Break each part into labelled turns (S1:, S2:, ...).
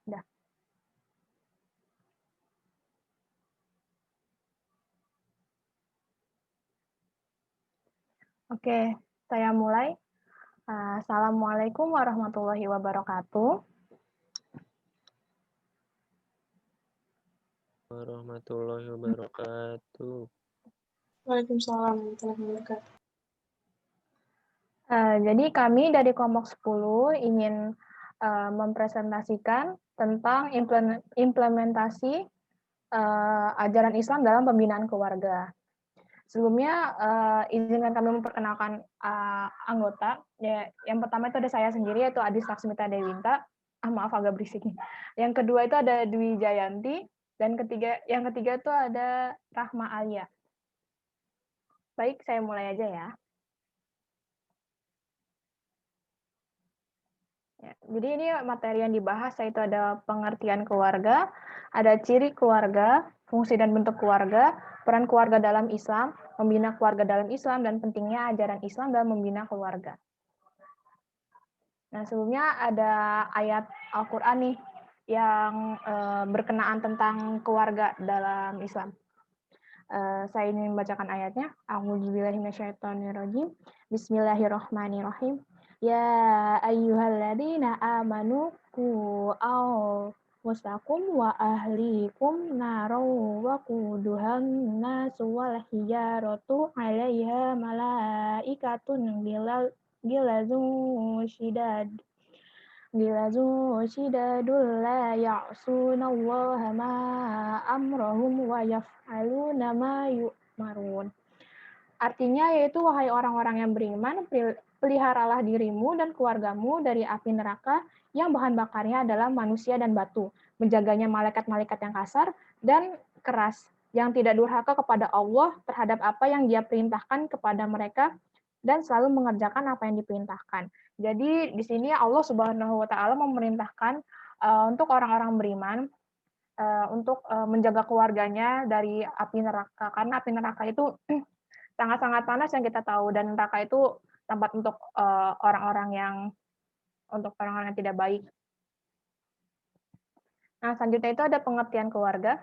S1: Dah. Oke, saya mulai. Assalamualaikum warahmatullahi wabarakatuh.
S2: Warahmatullahi wabarakatuh.
S3: Waalaikumsalam warahmatullahi wabarakatuh.
S1: Jadi kami dari kelompok 10 ingin mempresentasikan tentang implementasi ajaran Islam dalam pembinaan keluarga. Sebelumnya izinkan kami memperkenalkan anggota. Ya, yang pertama itu ada saya sendiri, yaitu Adis Laksmita Dewinta. Maaf agak berisik. Yang kedua itu ada Dwi Jayanti, dan yang ketiga itu ada Rahma Alia. Baik, saya mulai aja ya. Jadi ini materi yang dibahas yaitu ada pengertian keluarga, ada ciri keluarga, fungsi dan bentuk keluarga, peran keluarga dalam Islam, membina keluarga dalam Islam, dan pentingnya ajaran Islam dalam membina keluarga. Nah, sebelumnya ada ayat Al-Quran nih yang berkenaan tentang keluarga dalam Islam. Saya ingin membacakan ayatnya. A'udzubillahi minasyaitonirrajim. Bismillahirrahmanirrahim. Ya ayyuhalladzina amanu qu anfusakum wa ahlikum naran wa quduhan nasu wal hijaratu 'alaiha malaikatun gilazun syidadul la ya'sunallaha ma amrahum wa yaf'aluna ma yu'marun. Artinya yaitu, wahai orang-orang yang beriman, peliharalah dirimu dan keluargamu dari api neraka yang bahan bakarnya adalah manusia dan batu, menjaganya malaikat-malaikat yang kasar dan keras, yang tidak durhaka kepada Allah terhadap apa yang Dia perintahkan kepada mereka dan selalu mengerjakan apa yang diperintahkan. Jadi di sini Allah Subhanahu wa taala memerintahkan untuk orang-orang beriman untuk menjaga keluarganya dari api neraka, karena api neraka itu sangat-sangat panas yang kita tahu, dan neraka itu tempat untuk orang-orang yang tidak baik. Nah, selanjutnya itu ada pengertian keluarga.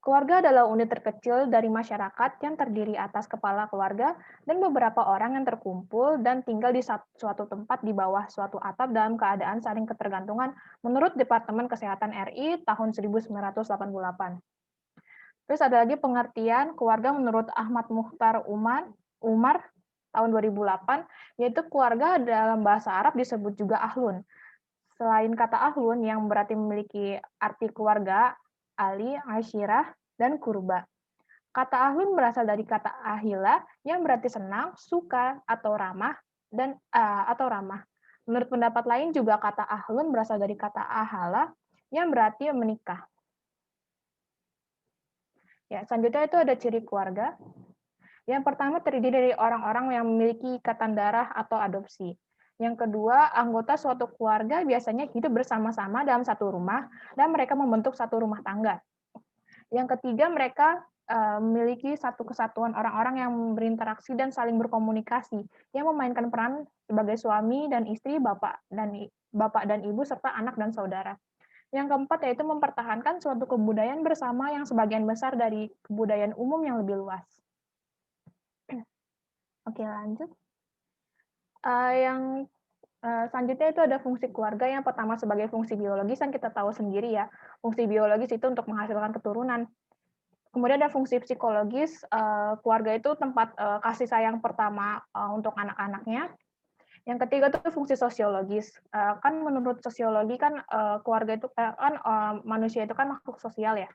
S1: Keluarga adalah unit terkecil dari masyarakat yang terdiri atas kepala keluarga dan beberapa orang yang terkumpul dan tinggal di suatu tempat di bawah suatu atap dalam keadaan saling ketergantungan menurut Departemen Kesehatan RI tahun 1988. Terus ada lagi pengertian keluarga menurut Ahmad Mukhtar Umar tahun 2008, yaitu keluarga dalam bahasa Arab disebut juga ahlun. Selain kata ahlun yang berarti memiliki arti keluarga, ali, asyirah, dan kurba. Kata ahlun berasal dari kata ahila yang berarti senang, suka, atau ramah, Menurut pendapat lain juga kata ahlun berasal dari kata ahala yang berarti menikah. Ya, selanjutnya itu ada ciri keluarga. Yang pertama terdiri dari orang-orang yang memiliki ikatan darah atau adopsi. Yang kedua, anggota suatu keluarga biasanya hidup bersama-sama dalam satu rumah dan mereka membentuk satu rumah tangga. Yang ketiga, mereka memiliki satu kesatuan orang-orang yang berinteraksi dan saling berkomunikasi, yang memainkan peran sebagai suami dan istri, bapak dan ibu, serta anak dan saudara. Yang keempat yaitu mempertahankan suatu kebudayaan bersama yang sebagian besar dari kebudayaan umum yang lebih luas. Oke, lanjut. Yang selanjutnya itu ada fungsi keluarga. Yang pertama sebagai fungsi biologis, yang kita tahu sendiri ya, fungsi biologis itu untuk menghasilkan keturunan. Kemudian ada fungsi psikologis, keluarga itu tempat kasih sayang pertama untuk anak-anaknya. Yang ketiga itu fungsi sosiologis. Kan menurut sosiologi kan keluarga itu manusia itu kan makhluk sosial ya.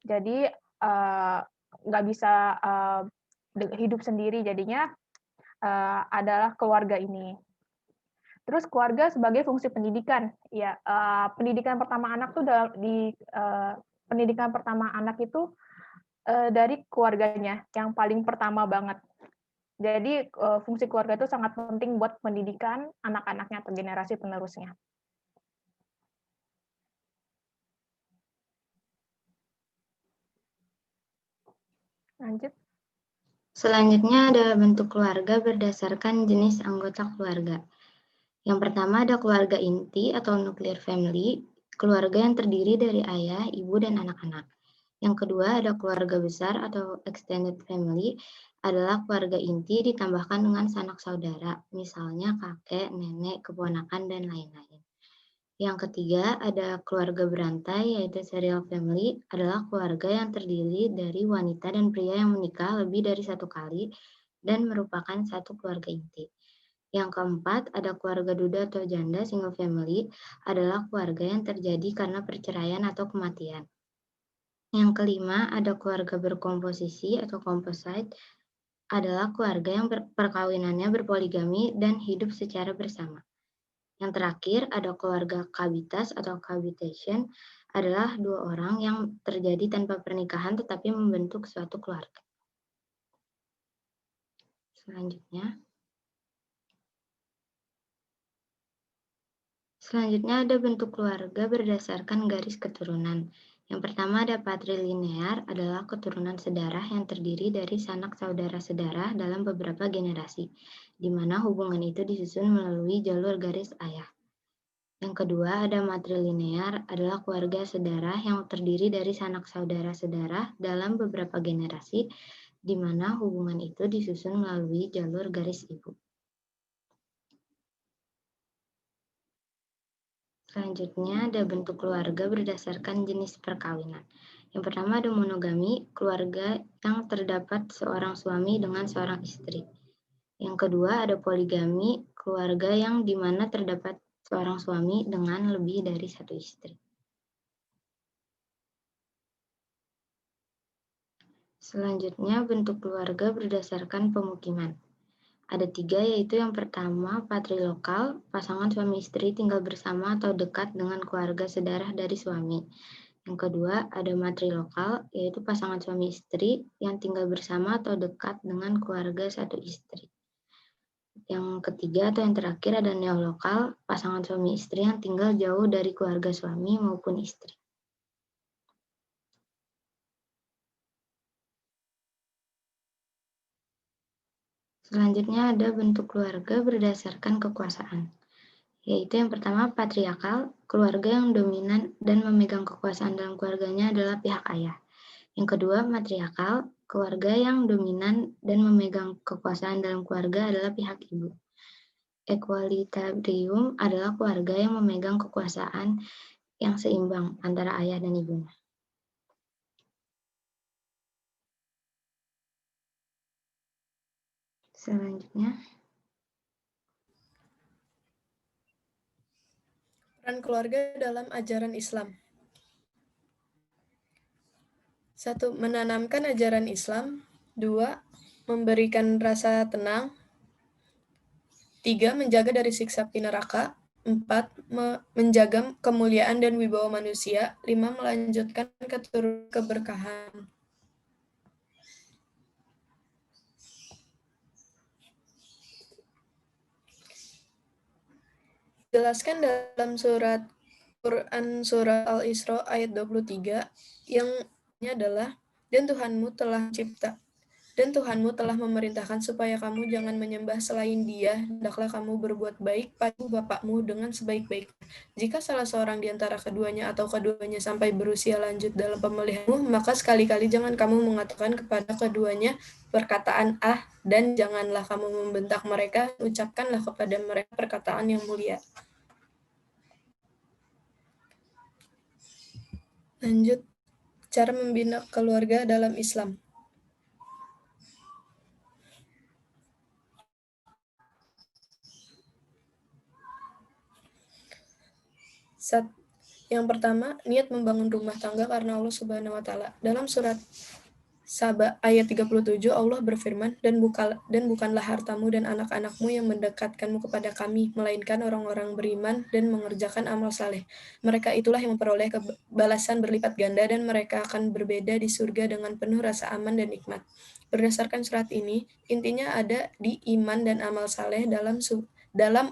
S1: Jadi nggak bisa hidup sendiri, jadinya adalah keluarga ini. Terus keluarga sebagai fungsi pendidikan. Ya, pendidikan pertama anak tuh pendidikan pertama anak itu dari keluarganya yang paling pertama banget. Jadi fungsi keluarga itu sangat penting buat pendidikan anak-anaknya atau generasi penerusnya. Lanjut.
S4: Selanjutnya ada bentuk keluarga berdasarkan jenis anggota keluarga. Yang pertama ada keluarga inti atau nuclear family. keluarga yang terdiri dari ayah, ibu, dan anak-anak. Yang kedua ada keluarga besar atau extended family, adalah keluarga inti ditambahkan dengan sanak saudara, misalnya kakek, nenek, keponakan, dan lain-lain. Yang ketiga ada keluarga berantai, yaitu serial family, adalah keluarga yang terdiri dari wanita dan pria yang menikah lebih dari satu kali dan merupakan satu keluarga inti. Yang keempat, ada keluarga duda atau janda single family, adalah keluarga yang terjadi karena perceraian atau kematian. Yang kelima, ada keluarga berkomposisi atau composite, adalah keluarga yang perkawinannya berpoligami dan hidup secara bersama. Yang terakhir, ada keluarga cohabitas atau cohabitation, adalah dua orang yang terjadi tanpa pernikahan tetapi membentuk suatu keluarga. Selanjutnya ada bentuk keluarga berdasarkan garis keturunan. Yang pertama ada patrilinear, adalah keturunan sedarah yang terdiri dari sanak saudara-sedarah dalam beberapa generasi, di mana hubungan itu disusun melalui jalur garis ayah. Yang kedua ada matrilinear, adalah keluarga sedarah yang terdiri dari sanak saudara-sedarah dalam beberapa generasi, di mana hubungan itu disusun melalui jalur garis ibu. Selanjutnya ada bentuk keluarga berdasarkan jenis perkawinan. Yang pertama ada monogami, keluarga yang terdapat seorang suami dengan seorang istri. Yang kedua ada poligami, keluarga yang dimana terdapat seorang suami dengan lebih dari satu istri. Selanjutnya bentuk keluarga berdasarkan pemukiman. Ada 3, yaitu yang pertama patrilokal, pasangan suami istri tinggal bersama atau dekat dengan keluarga sedarah dari suami. Yang kedua ada matrilokal, yaitu pasangan suami istri yang tinggal bersama atau dekat dengan keluarga satu istri. Yang ketiga atau yang terakhir ada neolokal, pasangan suami istri yang tinggal jauh dari keluarga suami maupun istri. Selanjutnya ada bentuk keluarga berdasarkan kekuasaan, yaitu yang pertama patriarkal, keluarga yang dominan dan memegang kekuasaan dalam keluarganya adalah pihak ayah. Yang kedua matriarkal, keluarga yang dominan dan memegang kekuasaan dalam keluarga adalah pihak ibu. Equalitarium adalah keluarga yang memegang kekuasaan yang seimbang antara ayah dan ibunya. Selanjutnya,
S5: peran keluarga dalam ajaran Islam. 1. Menanamkan ajaran Islam. 2. Memberikan rasa tenang. 3. Menjaga dari siksa api neraka. 4. Menjaga kemuliaan dan wibawa manusia. 5. Melanjutkan keturunan keberkahan. Jelaskan dalam surat Quran surat Al-Isra ayat 23 yang adalah dan Tuhanmu telah memerintahkan supaya kamu jangan menyembah selain Dia, hendaklah kamu berbuat baik pada bapakmu dengan sebaik-baiknya. Jika salah seorang di antara keduanya atau keduanya sampai berusia lanjut dalam pemeliharanmu, maka sekali-kali jangan kamu mengatakan kepada keduanya perkataan dan janganlah kamu membentak mereka, ucapkanlah kepada mereka perkataan yang mulia. Lanjut, cara membina keluarga dalam Islam. Yang pertama, niat membangun rumah tangga karena Allah Subhanahu wa Ta'ala. Dalam surat Saba ayat 37 Allah berfirman, dan bukanlah hartamu dan anak-anakmu yang mendekatkanmu kepada kami, melainkan orang-orang beriman dan mengerjakan amal saleh. Mereka itulah yang memperoleh balasan berlipat ganda dan mereka akan berbeda di surga dengan penuh rasa aman dan nikmat. Berdasarkan surat ini, intinya ada di iman dan amal saleh dalam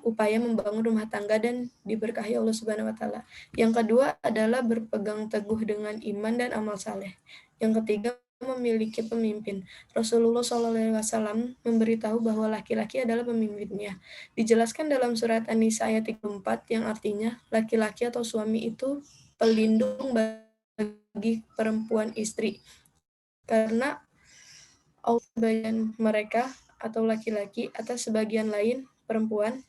S5: upaya membangun rumah tangga dan diberkahi Allah Subhanahu wa Ta'ala. Yang kedua adalah berpegang teguh dengan iman dan amal saleh. Yang ketiga, memiliki pemimpin. Rasulullah SAW memberitahu bahwa laki-laki adalah pemimpinnya. Dijelaskan dalam surat An-Nisa ayat 34 yang artinya laki-laki atau suami itu pelindung bagi perempuan istri. Karena Allah sebagian mereka atau laki-laki atas sebagian lain perempuan,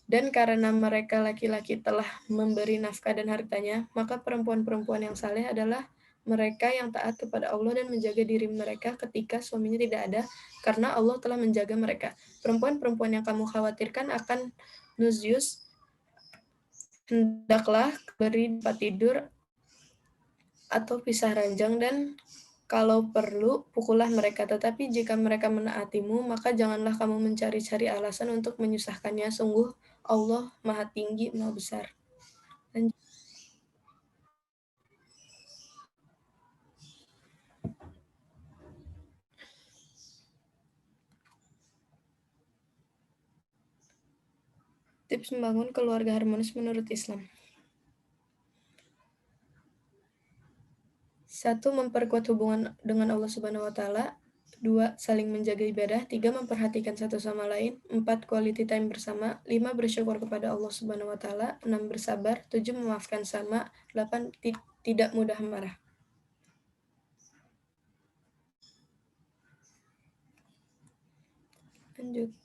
S5: dan karena mereka laki-laki telah memberi nafkah dan hartanya, maka perempuan-perempuan yang saleh adalah mereka yang taat kepada Allah dan menjaga diri mereka ketika suaminya tidak ada, karena Allah telah menjaga mereka. Perempuan-perempuan yang kamu khawatirkan akan nusyuz, hendaklah beri tempat tidur atau pisah ranjang, dan kalau perlu pukullah mereka. Tetapi jika mereka menaatimu, maka janganlah kamu mencari-cari alasan untuk menyusahkannya. Sungguh Allah Maha Tinggi, Maha Besar. Lanjut. Tips membangun keluarga harmonis menurut Islam. 1. Memperkuat hubungan dengan Allah Subhanahu wa taala. 2. Saling menjaga ibadah. 3. Memperhatikan satu sama lain. 4. Quality time bersama. 5. Bersyukur kepada Allah Subhanahu wa taala. 6. Bersabar. 7. Memaafkan sama. 8. Tidak mudah marah. Lanjut.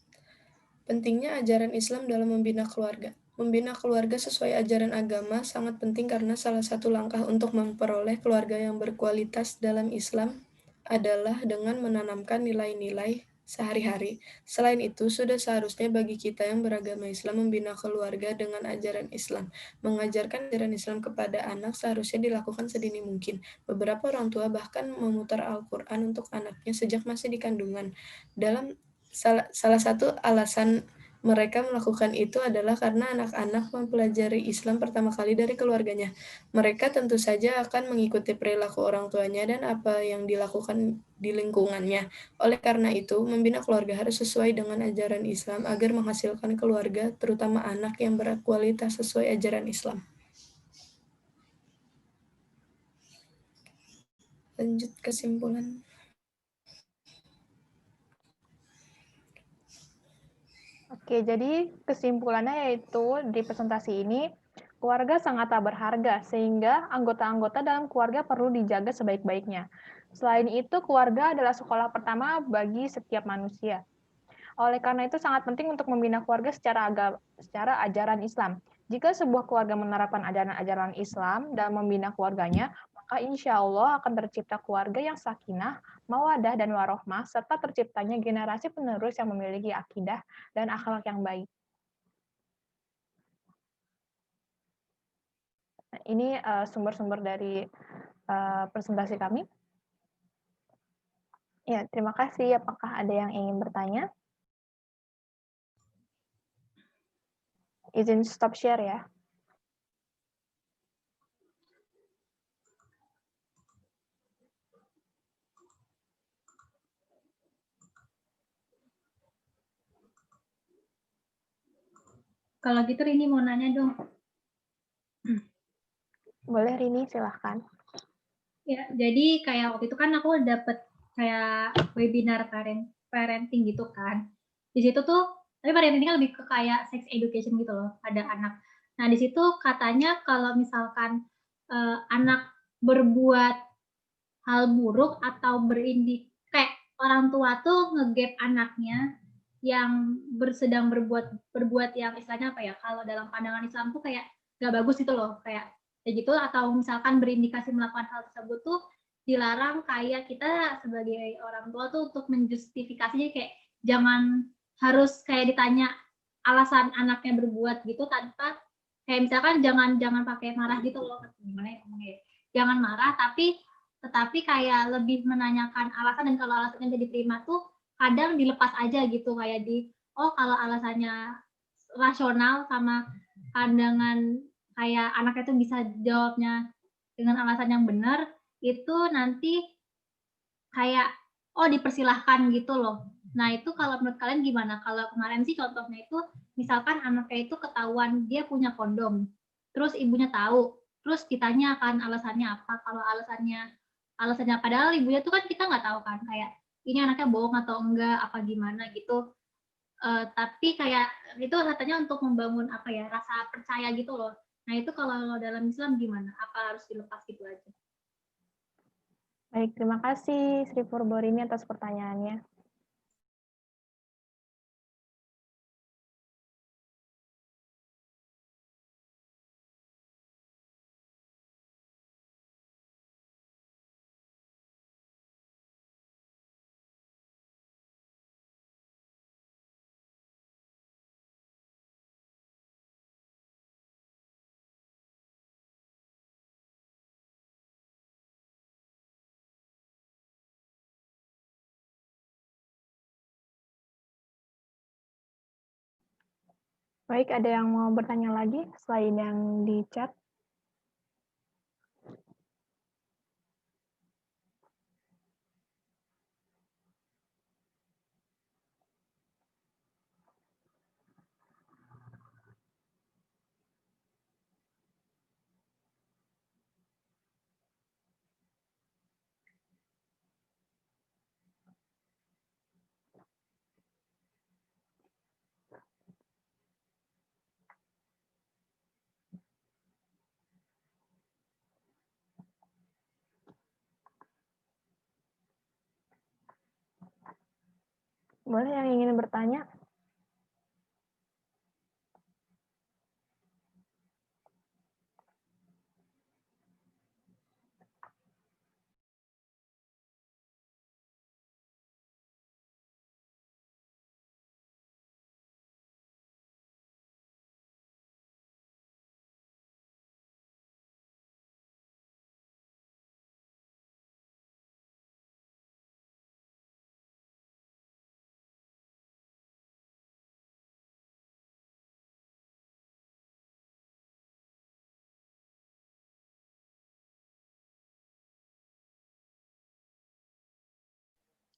S5: Pentingnya ajaran Islam dalam membina keluarga. Membina keluarga sesuai ajaran agama sangat penting karena salah satu langkah untuk memperoleh keluarga yang berkualitas dalam Islam adalah dengan menanamkan nilai-nilai sehari-hari. Selain itu, sudah seharusnya bagi kita yang beragama Islam membina keluarga dengan ajaran Islam. Mengajarkan ajaran Islam kepada anak seharusnya dilakukan sedini mungkin. Beberapa orang tua bahkan memutar Al-Quran untuk anaknya sejak masih di kandungan. Salah satu alasan mereka melakukan itu adalah karena anak-anak mempelajari Islam pertama kali dari keluarganya. Mereka tentu saja akan mengikuti perilaku orang tuanya dan apa yang dilakukan di lingkungannya. Oleh karena itu, membina keluarga harus sesuai dengan ajaran Islam agar menghasilkan keluarga, terutama anak yang berkualitas sesuai ajaran Islam. Lanjut kesimpulan.
S1: Oke, jadi kesimpulannya yaitu di presentasi ini, keluarga sangat berharga, sehingga anggota-anggota dalam keluarga perlu dijaga sebaik-baiknya. Selain itu, keluarga adalah sekolah pertama bagi setiap manusia. Oleh karena itu, sangat penting untuk membina keluarga secara ajaran Islam. Jika sebuah keluarga menerapkan ajaran-ajaran Islam dalam membina keluarganya, maka insya Allah akan tercipta keluarga yang sakinah, mawadah, dan warohmah, serta terciptanya generasi penerus yang memiliki akidah dan akhlak yang baik. Ini sumber-sumber dari presentasi kami. Ya, terima kasih. Apakah ada yang ingin bertanya? Izin stop share ya.
S6: Kalau gitu Rini mau nanya dong.
S1: Boleh Rini, silahkan.
S6: Ya, jadi kayak waktu itu kan aku dapet kayak webinar parenting gitu kan. Di situ tuh, tapi parenting kan lebih ke kayak sex education gitu loh, ada anak. Nah, di situ katanya kalau misalkan anak berbuat hal buruk atau kayak orang tua tuh nge-gap anaknya yang sedang berbuat yang istilahnya apa ya, kalau dalam pandangan Islam tuh kayak gak bagus gitu loh, kayak gitu, atau misalkan berindikasi melakukan hal tersebut tuh dilarang. Kayak kita sebagai orang tua tuh untuk menjustifikasinya kayak jangan harus kayak ditanya alasan anaknya berbuat gitu, tanpa kayak misalkan jangan pakai marah gitu loh, gimana ya ngomongnya, jangan marah tetapi kayak lebih menanyakan alasan, dan kalau alasannya udah diterima tuh kadang dilepas aja gitu, kayak kalau alasannya rasional sama pandangan kayak anaknya tuh bisa jawabnya dengan alasan yang benar, itu nanti kayak dipersilahkan gitu loh. Nah, itu kalau menurut kalian gimana? Kalau kemarin sih contohnya itu misalkan anaknya itu ketahuan dia punya kondom, terus ibunya tahu, terus ditanya kan alasannya apa. Kalau alasannya alasannya, padahal ibunya tuh kan kita nggak tahu kan, kayak ini anaknya bohong atau enggak, apa gimana gitu. Tapi kayak itu katanya untuk membangun apa ya, rasa percaya gitu loh. Nah itu kalau dalam Islam gimana? Apa harus dilepas gitu aja?
S1: Baik, terima kasih Sri Purborini atas pertanyaannya. Baik, ada yang mau bertanya lagi selain yang di chat? Boleh yang ingin bertanya?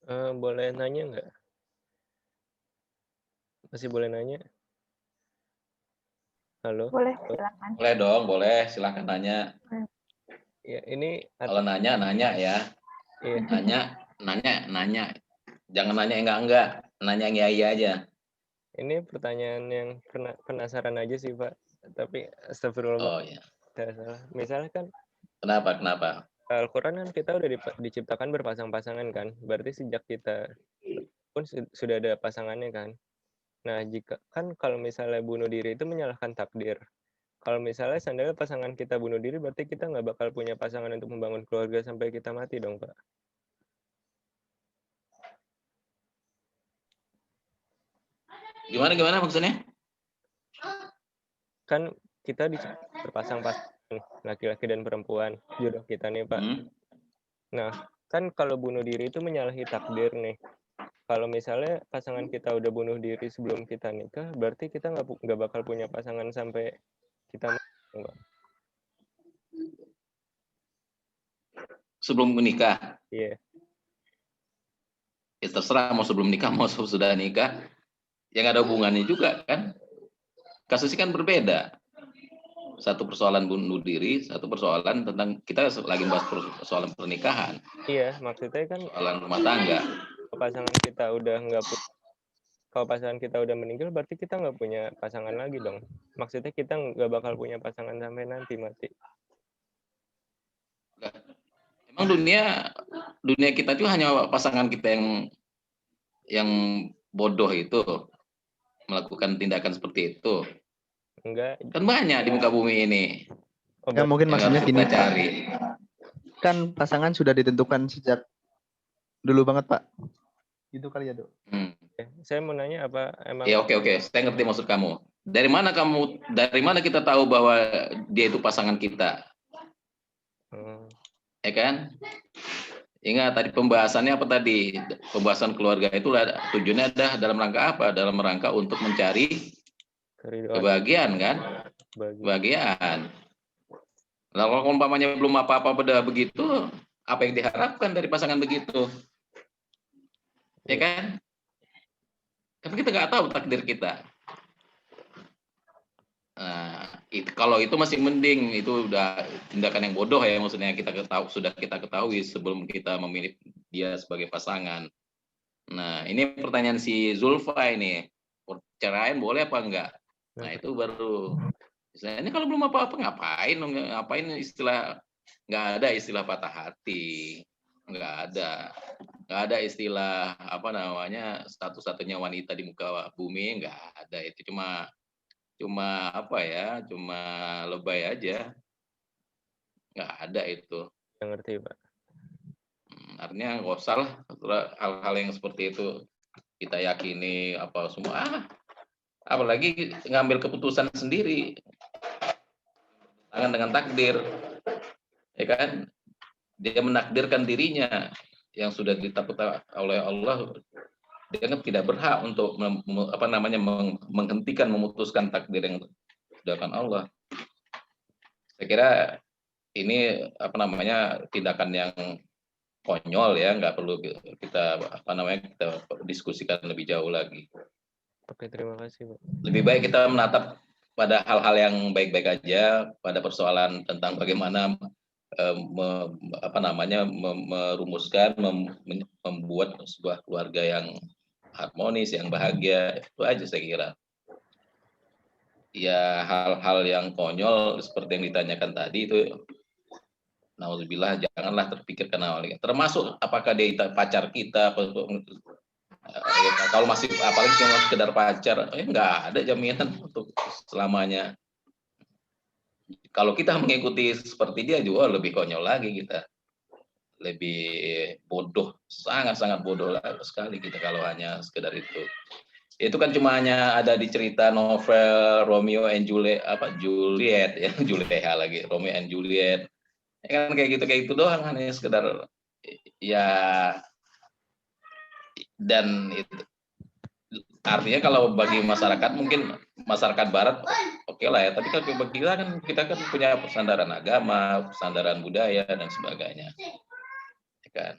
S2: Boleh nanya nggak? Masih boleh nanya? Halo?
S1: Boleh, silakan.
S7: Boleh dong, boleh. Silahkan nanya.
S2: Ya, ini
S7: Kalau nanya ya.
S2: iya.
S7: Nanya. Jangan nanya enggak. Nanya yang iya aja.
S2: Ini pertanyaan yang penasaran aja sih, Pak. Tapi astagfirullah,
S7: Oh iya.
S2: tidak salah. Misalnya kan
S7: Kenapa?
S2: Al-Quran kan kita udah diciptakan berpasang-pasangan kan. Berarti sejak kita pun sudah ada pasangannya kan. Nah, jika kan kalau misalnya bunuh diri itu menyalahkan takdir. Kalau misalnya seandainya pasangan kita bunuh diri, berarti kita nggak bakal punya pasangan untuk membangun keluarga sampai kita mati dong, Pak.
S7: Gimana maksudnya?
S2: Kan kita berpasang-pasangan, laki-laki dan perempuan, jodoh kita nih, Pak. Nah, kan kalau bunuh diri itu menyalahi takdir nih. Kalau misalnya pasangan kita udah bunuh diri sebelum kita nikah, berarti kita nggak bakal punya pasangan sampai kita mati, Pak.
S7: Sebelum menikah?
S2: Iya.
S7: Ya terserah mau sebelum nikah, mau sudah nikah. Yang ada hubungannya juga kan. Kasusnya kan berbeda. Satu persoalan bunuh diri, satu persoalan tentang kita lagi bahas persoalan pernikahan.
S2: Iya, maksudnya kan
S7: persoalan rumah tangga.
S2: Kalau pasangan kita udah meninggal, berarti kita nggak punya pasangan lagi dong. Maksudnya kita nggak bakal punya pasangan sampai nanti mati.
S7: Emang dunia kita itu hanya pasangan kita yang bodoh itu melakukan tindakan seperti itu.
S2: Enggak.
S7: Kan banyak di muka bumi ini.
S8: Ya mungkin maksudnya gini,
S7: cari.
S8: Kan pasangan sudah ditentukan sejak dulu banget, Pak. Gitu kali ya, Dok.
S2: Saya mau nanya apa emang?
S7: Ya oke. Saya ngerti maksud kamu. Dari mana kita tahu bahwa dia itu pasangan kita? Ya kan? Ingat tadi pembahasannya apa tadi? Pembahasan keluarga itu tujuannya ada dalam rangka apa? Dalam rangka untuk mencari kebahagiaan kan? Kebahagiaan. Nah, kalau umpamanya belum apa-apa pada begitu, apa yang diharapkan dari pasangan begitu? Ya kan? Karena kita nggak tahu takdir kita. Nah, kalau itu masih mending, itu udah tindakan yang bodoh ya, maksudnya sudah kita ketahui sebelum kita memilih dia sebagai pasangan. Nah, ini pertanyaan si Zulfa ini, perceraian boleh apa enggak? Nah, itu baru. Misalnya, ini kalau belum apa-apa ngapain istilah, nggak ada istilah patah hati, nggak ada istilah apa namanya satu-satunya wanita di muka bumi, nggak ada. Itu cuma apa ya, cuma lebay aja, nggak ada itu.
S2: Yang ngerti Pak.
S7: Artinya nggak usah lah hal-hal yang seperti itu kita yakini apa semua, apalagi ngambil keputusan sendiri tangan dengan takdir, ya kan? Dia menakdirkan dirinya yang sudah ditetapkan oleh Allah, dia kan tidak berhak untuk menghentikan, memutuskan takdir yang ditentukan Allah. Saya kira ini tindakan yang konyol ya, nggak perlu kita kita diskusikan lebih jauh lagi.
S2: Oke, terima kasih Pak.
S7: Lebih baik kita menatap pada hal-hal yang baik-baik aja, pada persoalan tentang bagaimana merumuskan, membuat sebuah keluarga yang harmonis, yang bahagia. Itu aja saya kira. Ya, hal-hal yang konyol seperti yang ditanyakan tadi itu, naudzubillah, janganlah terpikirkan awalnya. Termasuk apakah dia pacar kita, kalau masih apalagi cuma sekedar pacar, nggak ada jaminan untuk selamanya. Kalau kita mengikuti seperti dia juga lebih konyol lagi kita, lebih bodoh, sangat-sangat bodoh sekali kita kalau hanya sekedar itu. Itu kan cuma hanya ada di cerita novel Romeo and Juliet ya, Juliet lagi, Romeo and Juliet. Ya kan kayak gitu doang, hanya sekedar ya. Dan itu artinya kalau bagi masyarakat, mungkin masyarakat barat oke lah ya, tapi kalau bagi kita kan punya sandaran agama, sandaran budaya dan sebagainya, ya kan.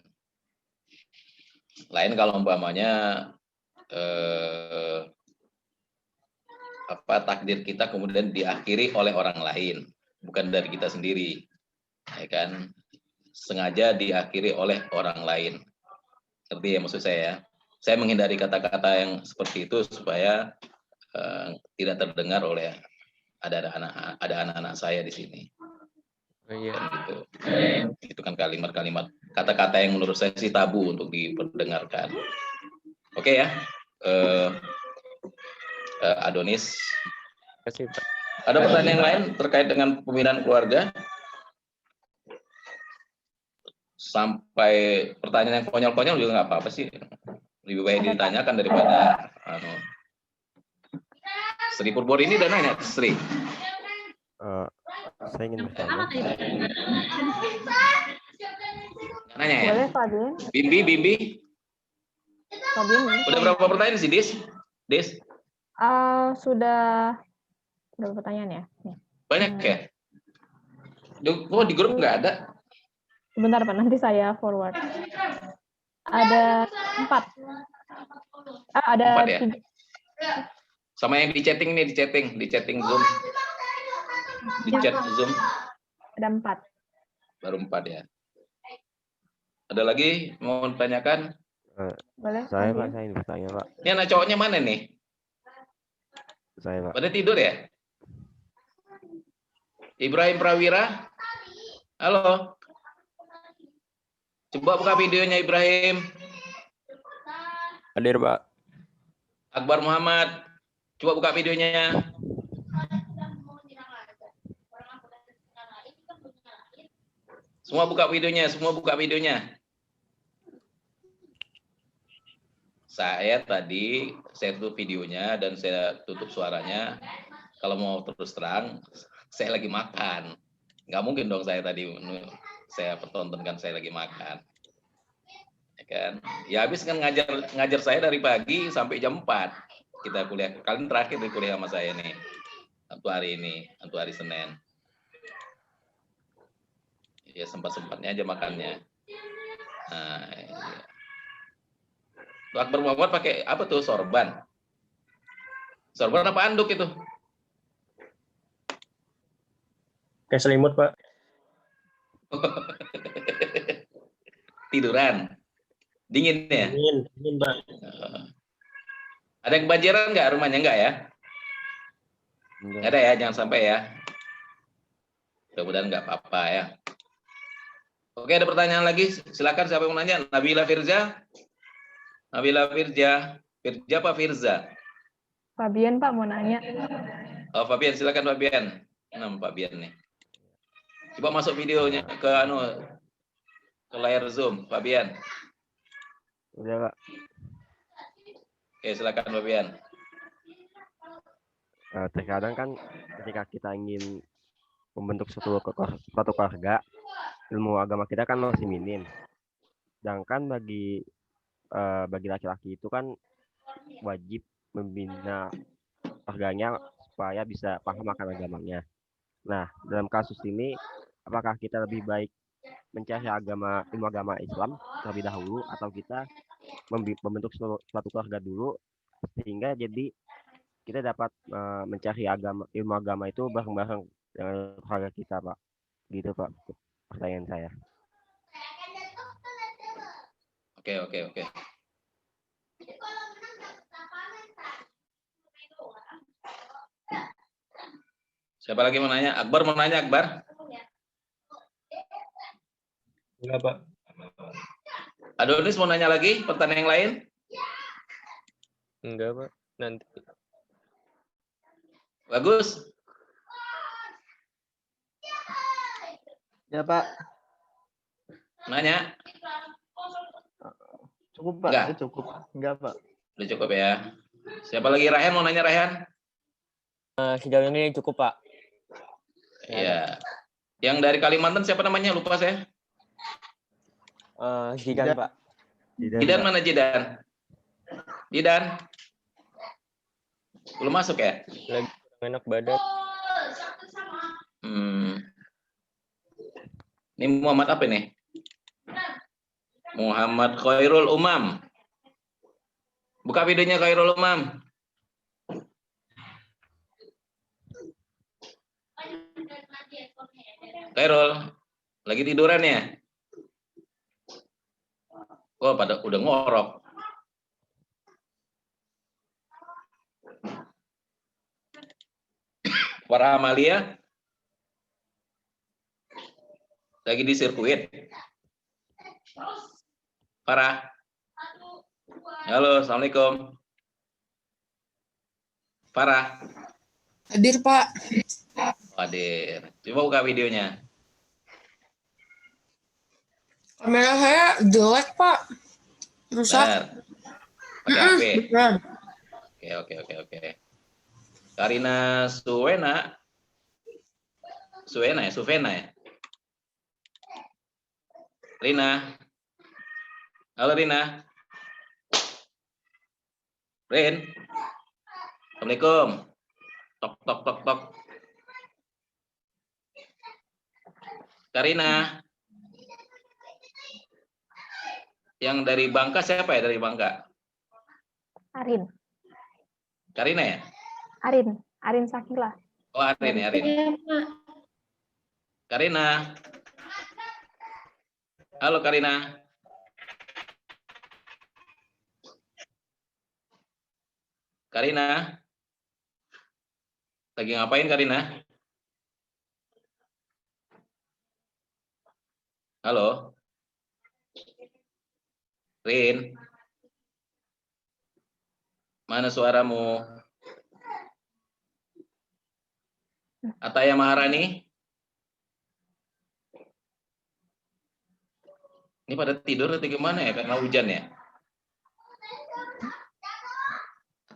S7: Lain kalau umpamanya takdir kita kemudian diakhiri oleh orang lain, bukan dari kita sendiri, ya kan, sengaja diakhiri oleh orang lain. Ngerti ya maksud saya? Saya menghindari kata-kata yang seperti itu supaya tidak terdengar oleh ada anak-anak saya di sini.
S2: Iya.
S7: Gitu. Itu kan kalimat-kalimat, kata-kata yang menurut saya sih tabu untuk diperdengarkan. Oke ya, Adonis.
S2: Terima kasih Pak.
S7: Ada pertanyaan lain terkait dengan pembinaan keluarga? Sampai pertanyaan yang konyol-konyol juga nggak apa-apa sih. Lebih baik ditanyakan daripada Sri Purbor ini udah nanya, Sri.
S9: Saya ingin bertanya.
S7: Nanya ya?
S1: Boleh, Fadin.
S7: Bimbi.
S1: Fadin.
S7: Udah berapa pertanyaan sih, Dis?
S1: Sudah berapa pertanyaan ya? Nih.
S7: Banyak ya? Di grup nggak ada?
S1: Sebentar Pak, nanti saya forward. Ada 4. Ada
S7: 4 ya? 3. Sama yang di chatting Zoom. Di chat Zoom.
S1: Ada 4.
S7: Baru 4 ya. Ada lagi mau tanyakan?
S1: Boleh.
S9: Saya Pak, saya ingin bertanya Pak.
S7: Ini anak cowoknya mana nih?
S9: Saya Pak.
S7: Pada tidur ya? Ibrahim Prawira? Halo? Coba buka videonya Ibrahim.
S9: Hadir Pak.
S7: Akbar Muhammad. Coba buka videonya. Semua buka videonya. Saya tutup videonya dan saya tutup suaranya. Kalau mau terus terang, saya lagi makan. Nggak mungkin dong saya pertontonkan saya lagi makan. Ya kan? Ya habis kan ngajar saya dari pagi sampai jam 4. Kita kuliah, kalian terakhir di kuliah sama saya nih. Untuk hari Senin. Ya sempat-sempatnya aja makannya. Nah, ya. Akbar Muhammad pakai apa tuh, sorban? Sorban apa anduk itu?
S10: Kayak selimut, Pak.
S7: Tiduran. Dingin ya?
S10: Dingin, Pak.
S7: Ada kebanjiran nggak rumahnya? Nggak ya? Nggak ada ya, jangan sampai ya. Mudah-mudahan nggak apa-apa ya. Oke, ada pertanyaan lagi? Silakan siapa yang mau nanya? Nabila Firza? Nabila Firza? Firza apa Firza?
S1: Fabian, Pak, mau nanya.
S7: Oh, Fabian, silakan Fabian. Fabian nih. Coba masuk videonya ke layar Zoom, Fabian.
S9: Udah, Pak.
S7: Oke, silakan Fabian.
S9: Terkadang kan ketika kita ingin membentuk suatu keluarga, ilmu agama kita kan masih minim. Sedangkan bagi laki-laki itu kan wajib membina keluarganya supaya bisa paham akan agamanya. Nah, dalam kasus ini, apakah kita lebih baik mencari ilmu agama Islam terlebih dahulu, atau kita membentuk suatu keluarga dulu sehingga jadi kita dapat mencari ilmu agama itu bareng-bareng dengan keluarga kita, Pak. Gitu, Pak, pertanyaan saya.
S7: Oke. Siapa lagi mau nanya? Akbar mau nanya, Akbar?
S10: Enggak, Pak.
S7: Adonis mau nanya lagi? Pertanyaan yang lain?
S2: Enggak, Pak. Nanti.
S7: Bagus.
S8: Ya, Pak.
S7: Nanya?
S8: Cukup, Pak.
S7: Enggak.
S8: Cukup. Enggak, Pak.
S7: Udah cukup ya. Siapa lagi? Rayhan mau nanya, Rayhan?
S11: Sejauh ini cukup, Pak.
S7: Iya. Yang dari Kalimantan siapa namanya? Lupa saya.
S11: Jidan, Pak.
S7: Jidan mana Jidan? Jidan? Belum masuk ya?
S2: Lagi enak badan.
S7: Ini Muhammad apa nih? Muhammad Khairul Umam. Buka videonya Khairul Umam. Khairul, lagi tiduran ya? Oh, pada udah ngorok. Para Amalia lagi di sirkuit. Farah. Halo, assalamualaikum. Farah.
S12: Hadir, Pak.
S7: Hadir. Coba buka videonya.
S12: Kamera saya jelek, Pak. Rusak.
S7: Pakai HP. Oke. Karina Suvena ya? Rina. Halo Rina. Rin. Assalamualaikum. Tok. Karina. Yang dari Bangka siapa ya, dari Bangka?
S1: Arin.
S7: Karina ya?
S1: Arin Sakila.
S7: Oh, Arin. Karina. Halo Karina. Karina. Lagi ngapain Karina? Halo. Rin. Mana suaramu? Ataya Maharani? Ini pada tidur atau gimana ya? Karena hujan ya?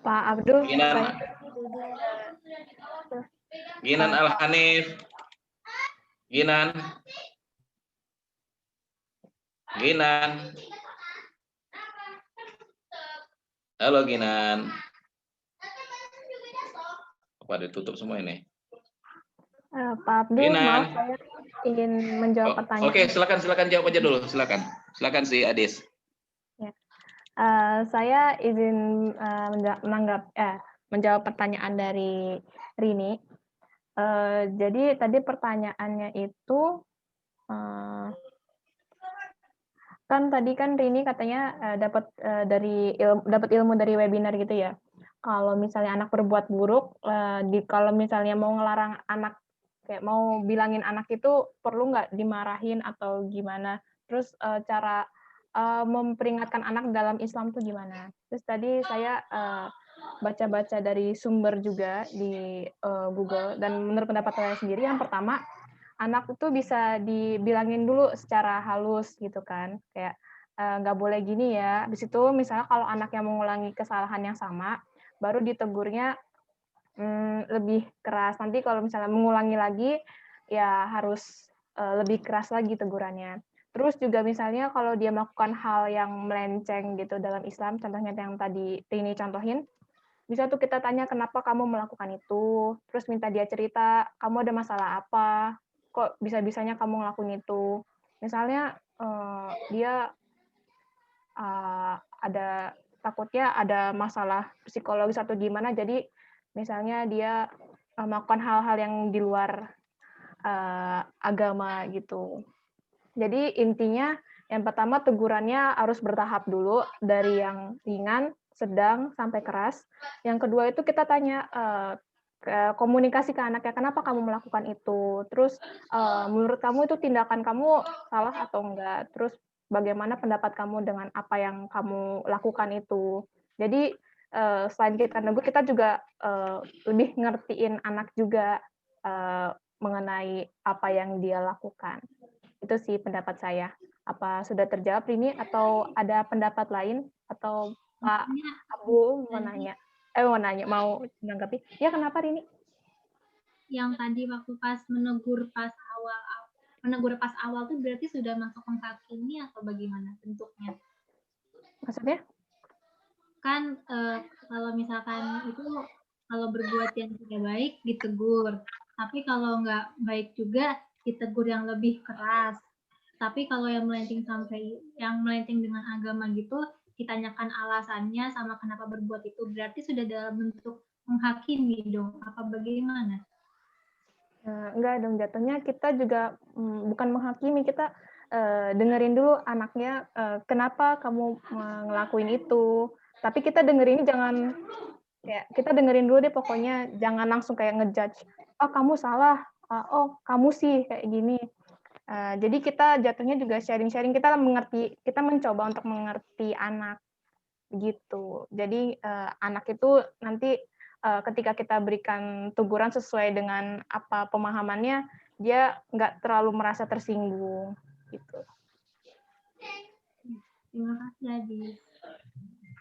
S1: Pak Abdul.
S7: Ginan Al-Hanif. Ginan. Halo Ginan. Apa ditutup semua ini?
S1: Pak Abdul, maaf saya ingin menjawab pertanyaan.
S7: Oke, silakan jawab aja dulu. Silakan si Adis.
S1: Ya. Saya izin menjawab pertanyaan dari Rini. Jadi tadi pertanyaannya itu, kan tadi kan Rini katanya dapat ilmu dari webinar gitu ya. Kalau misalnya anak berbuat buruk, kalau misalnya mau ngelarang anak, kayak mau bilangin anak itu perlu nggak dimarahin atau gimana? Terus cara memperingatkan anak dalam Islam tuh gimana? Terus tadi saya baca-baca dari sumber juga di Google, dan menurut pendapat saya sendiri, yang pertama, anak itu bisa dibilangin dulu secara halus gitu kan, kayak nggak boleh gini ya. Habis itu misalnya kalau anak yang mengulangi kesalahan yang sama, baru ditegurnya lebih keras. Nanti kalau misalnya mengulangi lagi, ya harus lebih keras lagi tegurannya. Terus juga misalnya kalau dia melakukan hal yang melenceng gitu dalam Islam, contohnya yang tadi Rini contohin, bisa tuh kita tanya kenapa kamu melakukan itu, terus minta dia cerita, kamu ada masalah apa, kok bisa-bisanya kamu ngelakuin itu. Misalnya dia takutnya ada masalah psikologis atau gimana, jadi misalnya dia melakukan hal-hal yang di luar agama gitu. Jadi intinya yang pertama tegurannya harus bertahap dulu, dari yang ringan, sedang, sampai keras. Yang kedua itu kita tanya, komunikasi ke anaknya, kenapa kamu melakukan itu? Terus menurut kamu itu tindakan kamu salah atau enggak? Terus bagaimana pendapat kamu dengan apa yang kamu lakukan itu? Jadi selain kita negur, kita juga lebih ngertiin anak juga mengenai apa yang dia lakukan. Itu sih pendapat saya. Apa sudah terjawab ini atau ada pendapat lain? Atau Pak Abu mau nanya? Mau menanggapi? Ya, kenapa Rini?
S6: Yang tadi waktu pas menegur pas awal tuh berarti sudah masuk menghakimi atau bagaimana bentuknya?
S1: Maksudnya?
S6: Kan kalau misalkan itu, kalau berbuat yang tidak baik ditegur, tapi kalau nggak baik juga ditegur yang lebih keras. Tapi kalau yang melenceng dengan agama gitu, ditanyakan alasannya sama kenapa berbuat itu, berarti sudah dalam bentuk menghakimi dong, apa bagaimana?
S1: Enggak dong, jatuhnya kita juga bukan menghakimi, kita dengerin dulu anaknya, kenapa kamu ngelakuin itu. Tapi kita dengerin, kita dengerin dulu deh pokoknya, jangan langsung kayak ngejudge, oh kamu salah, oh kamu sih kayak gini. Jadi kita jatuhnya juga sharing-sharing, kita mencoba untuk mengerti anak gitu. Jadi anak itu nanti ketika kita berikan teguran sesuai dengan apa pemahamannya, dia nggak terlalu merasa tersinggung gitu.
S6: Terima kasih Adi.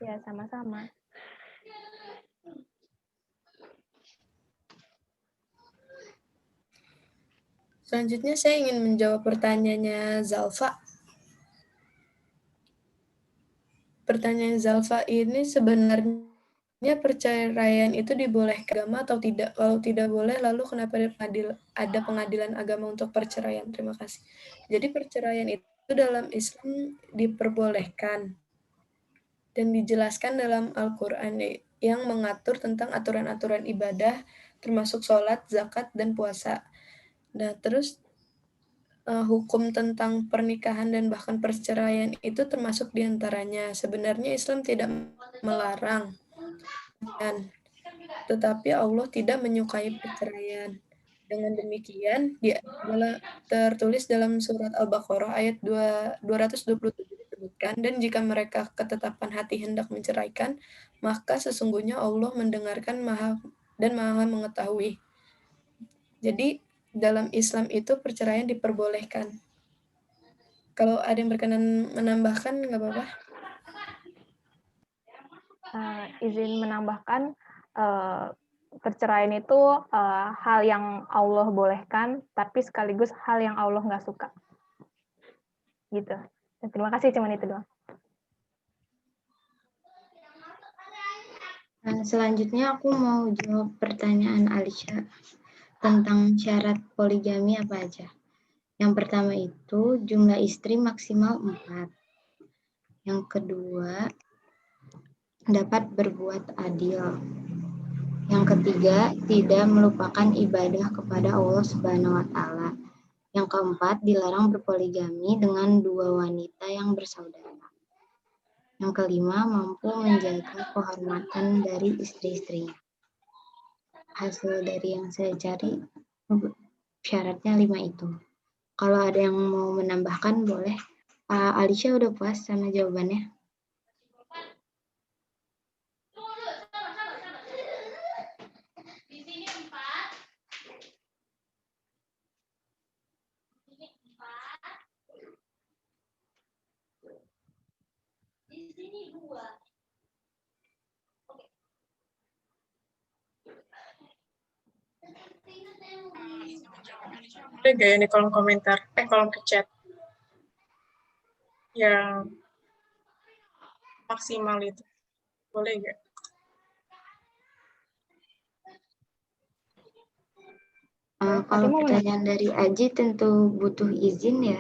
S1: Ya, sama-sama.
S5: Selanjutnya saya ingin menjawab pertanyaannya Zalfa. Pertanyaan Zalfa ini sebenarnya perceraian itu dibolehkan agama atau tidak? Kalau tidak boleh, lalu kenapa ada pengadilan agama untuk perceraian? Terima kasih. Jadi perceraian itu dalam Islam diperbolehkan dan dijelaskan dalam Al-Quran yang mengatur tentang aturan-aturan ibadah, termasuk sholat, zakat, dan puasa. Nah, terus hukum tentang pernikahan dan bahkan perceraian itu termasuk diantaranya. Sebenarnya Islam tidak melarang, tetapi Allah tidak menyukai perceraian. Dengan demikian, tertulis dalam surat Al-Baqarah ayat 227 disebutkan, dan jika mereka ketetapan hati hendak menceraikan, maka sesungguhnya Allah mendengarkan dan maha mengetahui. Jadi, dalam Islam itu perceraian diperbolehkan. Kalau ada yang berkenan menambahkan, nggak apa-apa.
S1: Izin menambahkan, perceraian itu hal yang Allah bolehkan, tapi sekaligus hal yang Allah nggak suka. Gitu. Terima kasih, cuman itu doang.
S4: Selanjutnya aku mau jawab pertanyaan Alicia tentang syarat poligami apa aja. Yang pertama itu jumlah istri maksimal 4. Yang kedua, dapat berbuat adil. Yang ketiga, tidak melupakan ibadah kepada Allah Subhanahu wa Ta'ala. Yang keempat, dilarang berpoligami dengan 2 wanita yang bersaudara. Yang kelima, mampu menjaga kehormatan dari istri-istrinya. Hasil dari yang saya cari, syaratnya 5 itu. Kalau ada yang mau menambahkan, boleh. Alicia udah puas sama jawabannya?
S12: Boleh gak ya di kolom komentar, kolom chat yang maksimal itu? Boleh gak?
S4: Kalau pertanyaan dari Aji tentu butuh izin ya.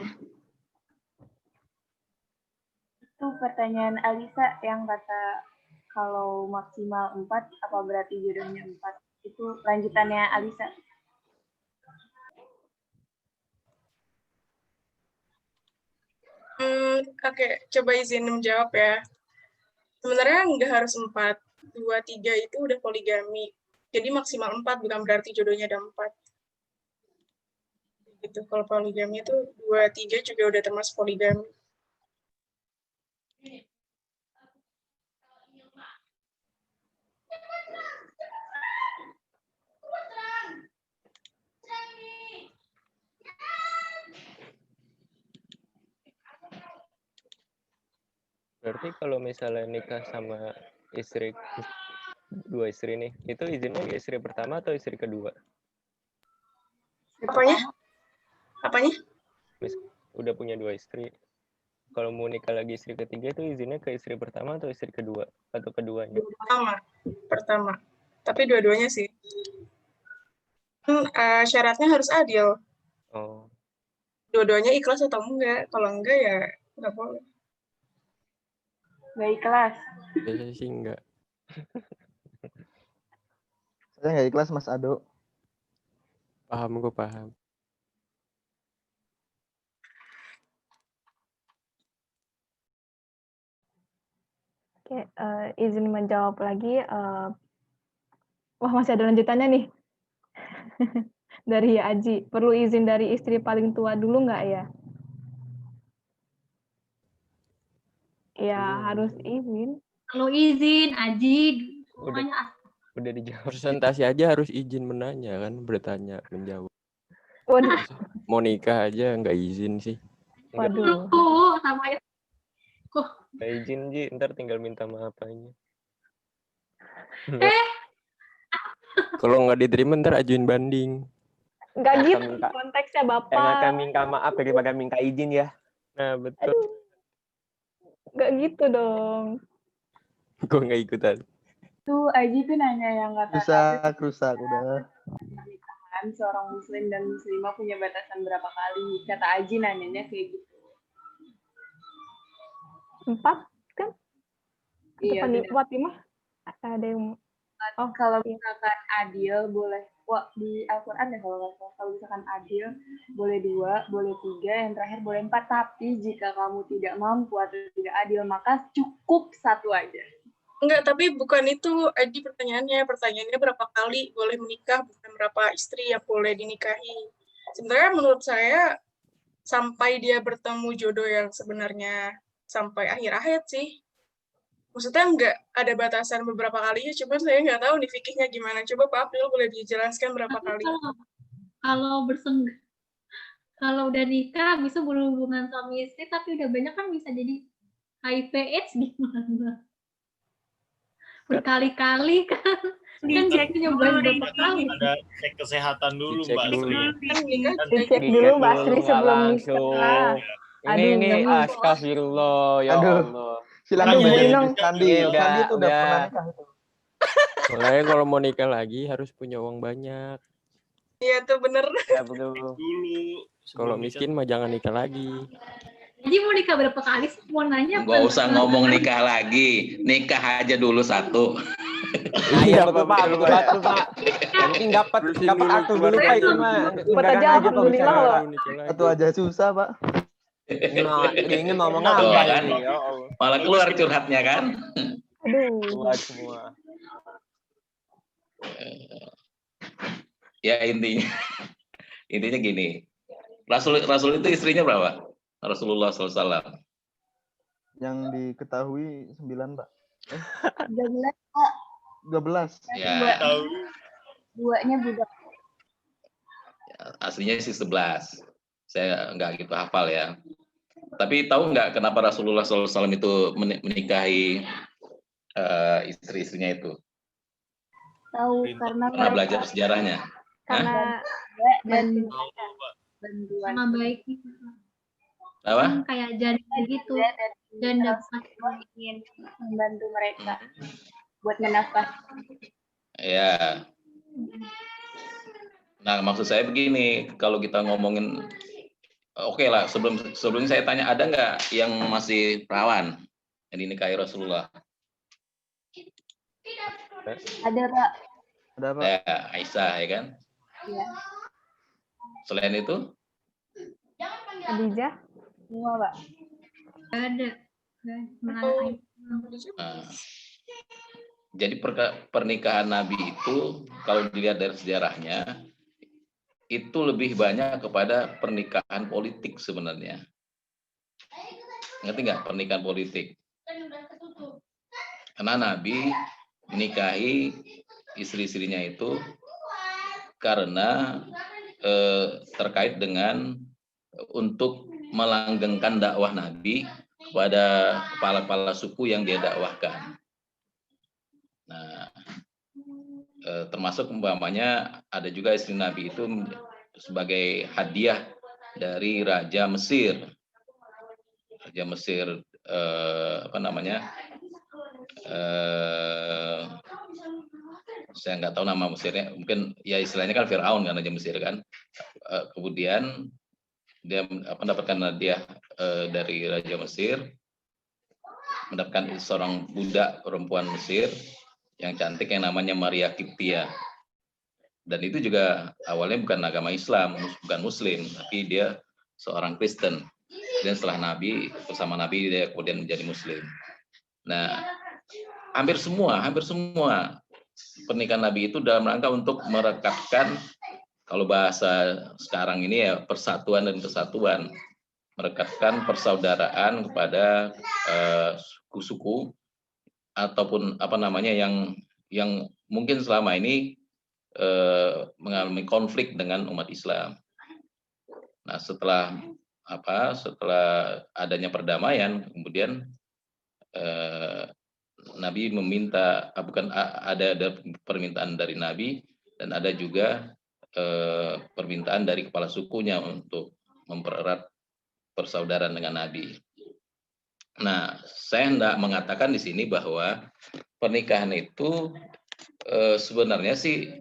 S13: Itu pertanyaan Alisa yang kata kalau maksimal 4, apa berarti jodohnya 4? Itu lanjutannya Alisa.
S12: Oke, coba izin menjawab ya. Sebenarnya nggak harus 4. 2, 3 itu udah poligami. Jadi maksimal 4, bukan berarti jodohnya ada 4. Gitu. Kalau poligami itu 2, 3 juga udah termasuk poligami.
S2: Berarti kalau misalnya nikah sama istri, 2 istri nih, itu izinnya ke istri pertama atau istri kedua?
S12: Apanya? Apanya?
S2: Udah punya 2 istri. Kalau mau nikah lagi istri ketiga itu izinnya ke istri pertama atau istri kedua? Atau keduanya?
S12: Pertama. Tapi dua-duanya sih. Syaratnya harus adil.
S2: Oh.
S12: Dua-duanya ikhlas atau enggak? Kalau enggak ya enggak boleh.
S13: Nggak ikhlas.
S9: Biasanya sih enggak.
S8: Saya nggak ikhlas, Mas Ado.
S9: Paham, gue paham.
S1: Oke, izin menjawab lagi. Wah, masih ada lanjutannya nih. Dari Aji. Perlu izin dari istri paling tua dulu nggak ya? Ya, harus izin.
S6: Perlu izin, Aji.
S2: Udah dijawab.
S9: Presentasi aja harus izin menanya kan, bertanya, menjawab.
S1: Waduh.
S9: Mau nikah aja nggak izin sih.
S1: Waduh.
S6: Sama itu.
S2: Nggak izin, Ji. Ntar tinggal minta maaf aja.
S9: Kalau nggak diterima ntar ajuin banding.
S1: Nggak gitu konteksnya, Bapak.
S11: Enakan minta maaf daripada minta izin ya.
S2: Nah, betul.
S1: Nggak gitu dong.
S9: Gue nggak ikutan.
S13: Tuh, Aji tuh nanya yang kata
S8: Rusak udah.
S13: pernikahan seorang muslim dan muslimah punya batasan berapa kali? Kata Aji nanyanya kayak gitu.
S1: 4 kan?
S13: Iya.
S1: Fatimah ada yang
S13: kalau misalkan adil boleh, di Al-Quran ya kalau misalkan adil boleh 2, boleh 3, yang terakhir boleh 4. Tapi jika kamu tidak mampu atau tidak adil maka cukup 1 aja.
S12: Enggak, tapi bukan itu Aji pertanyaannya. Pertanyaannya berapa kali boleh menikah, bukan berapa istri yang boleh dinikahi. Sebenarnya menurut saya sampai dia bertemu jodoh yang sebenarnya sampai akhir hayat sih. Maksudnya nggak ada batasan beberapa kalinya, cuma saya nggak tahu nih fikihnya gimana. Coba Pak Abdul boleh dijelaskan berapa kali?
S6: Kalau udah nikah bisa berhubungan suami istri, tapi udah banyak kan bisa jadi HIV/AIDS gimana? Berkali-kali kan cek nyobain berapa kali.
S10: Ada cek kesehatan dulu, Mbak Sri.
S1: Dicek dulu Mbak Sri sebelum nikah.
S11: Ini astagfirullah ya Allah.
S8: Silakan Sandi. Sandi itu udah pernah nikah itu.
S9: Soalnya kalau mau nikah lagi harus punya uang banyak.
S12: Iya tuh bener.
S11: Ya betul.
S9: Kalau miskin mah jangan nikah lagi.
S6: Jadi mau nikah berapa kali sih? Mau nanya apa?
S7: Nggak usah ngomong nikah lagi, nikah aja dulu 1.
S11: Iya betul Pak, betul Pak. Yang penting dapat aktu dulu Pak itu mah.
S1: Dapat aja alhamdulillah loh.
S8: Satu aja susah Pak.
S11: Nah, ingin ngomong
S7: Tuh,
S11: apa
S7: kan?
S11: ini? Ya Allah.
S7: Malah keluar curhatnya kan.
S1: Aduh.
S11: Buat semua.
S7: Ya intinya gini. Rasul itu istrinya berapa? Rasulullah SAW.
S8: Yang diketahui 9 Pak.
S13: 12 Pak.
S8: 12.
S7: Ya.
S13: Duanya budak.
S7: Aslinya sih 11. Saya nggak gitu hafal ya. Tapi tahu nggak kenapa Rasulullah SAW itu menikahi istri-istrinya itu?
S13: Tahu karena
S7: Pernah belajar sejarahnya?
S1: Karena
S13: dan
S6: sama baik gitu.
S7: Apa?
S6: Kan kayak janda gitu. Janda
S13: ingin membantu mereka buat menafkahi.
S7: Ya. Nah, maksud saya begini, kalau kita ngomongin, oke lah, sebelum saya tanya, ada nggak yang masih perawan yang dinikahi Rasulullah?
S13: Ada Pak.
S8: Ada Pak.
S7: Ya, Aisyah ya kan?
S13: Iya.
S7: Selain itu?
S1: Khadijah.
S13: Semua Pak.
S6: ada.
S7: Nah, jadi pernikahan Nabi itu kalau dilihat dari sejarahnya itu lebih banyak kepada pernikahan politik sebenarnya. Ngerti nggak pernikahan politik? Karena Nabi menikahi istri-istrinya itu karena terkait dengan untuk melanggengkan dakwah Nabi kepada kepala-kepala suku yang dia dakwahkan. Nah, termasuk umpamanya ada juga istri Nabi itu sebagai hadiah dari Raja Mesir. Raja Mesir saya nggak tahu nama Mesirnya, mungkin ya istilahnya kan Firaun kan, Raja Mesir kan. Kemudian dia mendapatkan hadiah dari Raja Mesir, mendapatkan seorang budak perempuan Mesir yang cantik yang namanya Maria Kiptia. Dan itu juga awalnya bukan agama Islam, bukan Muslim, tapi dia seorang Kristen. Dan setelah Nabi, bersama Nabi dia kemudian menjadi Muslim. Nah, hampir semua pernikahan Nabi itu dalam rangka untuk merekatkan, kalau bahasa sekarang ini ya, persatuan dan kesatuan, merekatkan persaudaraan kepada suku-suku ataupun yang mungkin selama ini mengalami konflik dengan umat Islam. Nah, setelah adanya perdamaian, kemudian Nabi meminta, ada permintaan dari Nabi dan ada juga permintaan dari kepala sukunya untuk mempererat persaudaraan dengan Nabi. Nah, saya hendak mengatakan di sini bahwa pernikahan itu sebenarnya sih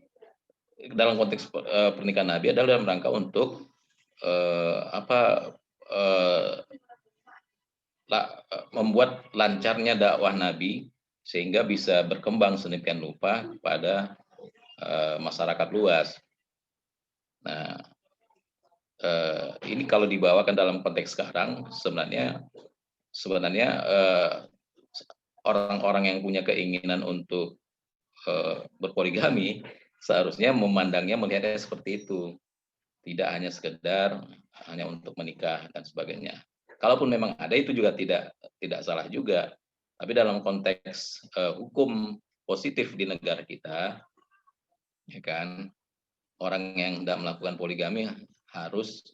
S7: dalam konteks pernikahan Nabi adalah dalam rangka untuk membuat lancarnya dakwah Nabi sehingga bisa berkembang sedemikian rupa kepada masyarakat luas. Nah, ini kalau dibawakan dalam konteks sekarang sebenarnya orang-orang yang punya keinginan untuk berpoligami seharusnya melihatnya seperti itu, tidak hanya sekedar hanya untuk menikah dan sebagainya. Kalaupun memang ada, itu juga tidak salah juga, tapi dalam konteks hukum positif di negara kita, ya kan, orang yang tidak melakukan poligami harus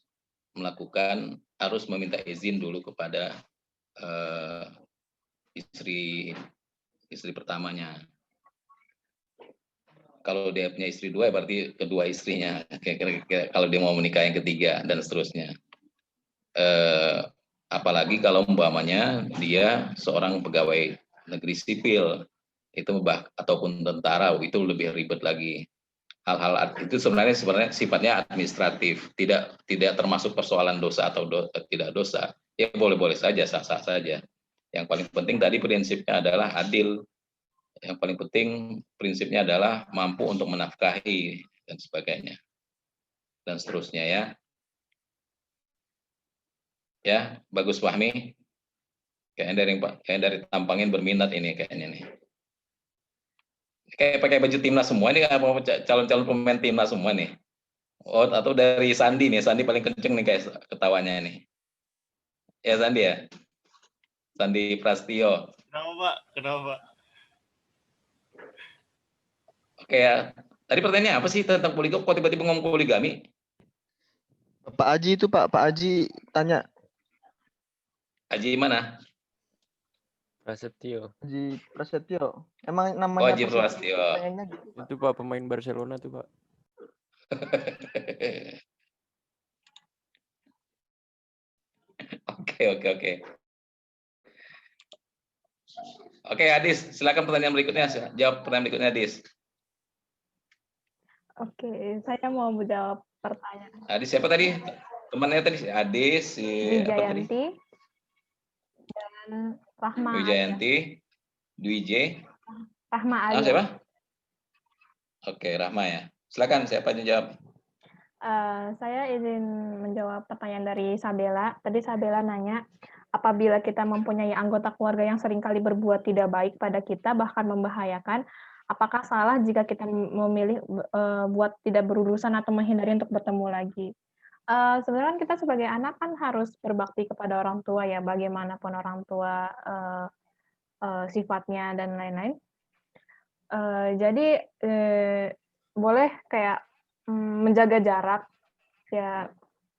S7: meminta izin dulu kepada istri pertamanya. Kalau dia punya istri dua, berarti kedua istrinya. Kalau dia mau menikah yang ketiga dan seterusnya. Apalagi kalau umpamanya dia seorang pegawai negeri sipil, itu ataupun tentara, itu lebih ribet lagi. Hal-hal itu sebenarnya sifatnya administratif, tidak termasuk persoalan dosa atau tidak dosa. Ya boleh-boleh saja, sah-sah saja. Yang paling penting tadi prinsipnya adalah adil, Yang paling penting prinsipnya adalah mampu untuk menafkahi dan sebagainya. Dan seterusnya ya. Ya, bagus Fahmi. Kayaknya dari tampangin berminat ini kayaknya nih. Kayak pakai baju timnas semua nih, calon-calon pemain timnas semua nih. Oh, atau dari Sandi nih, Sandi paling kenceng nih guys ketawanya nih. Ya Sandi ya? Sandi Prastio.
S10: Kenapa Pak? Kenapa?
S7: Oke ya. Tadi pertanyaannya apa sih tentang poligami? Kok tiba-tiba ngomong poligami?
S8: Pak Aji itu Pak Aji tanya.
S7: Aji mana?
S2: Prasetyo.
S8: Aji Prasetyo. Emang namanya
S7: Oh, Aji Prasetyo.
S8: Gitu,
S2: itu Pak pemain Barcelona tuh Pak.
S7: Oke. Oke, Adis, silakan pertanyaan berikutnya. Jawab pertanyaan berikutnya, Adis.
S1: Oke, saya mau menjawab pertanyaan.
S7: Adis siapa tadi? Temannya tadi Adis,
S1: Wijayanti dan Rahma.
S7: Wijayanti, Dwije.
S1: Rahma Alia.
S7: Siapa? Oke, Rahma ya. Silakan, siapa yang jawab?
S1: Saya izin menjawab pertanyaan dari Sabella. Tadi Sabella nanya, apabila kita mempunyai anggota keluarga yang seringkali berbuat tidak baik pada kita, bahkan membahayakan, apakah salah jika kita memilih buat tidak berurusan atau menghindari untuk bertemu lagi? Sebenarnya kita sebagai anak kan harus berbakti kepada orang tua ya, bagaimanapun orang tua sifatnya dan lain-lain. Jadi boleh kayak menjaga jarak ya.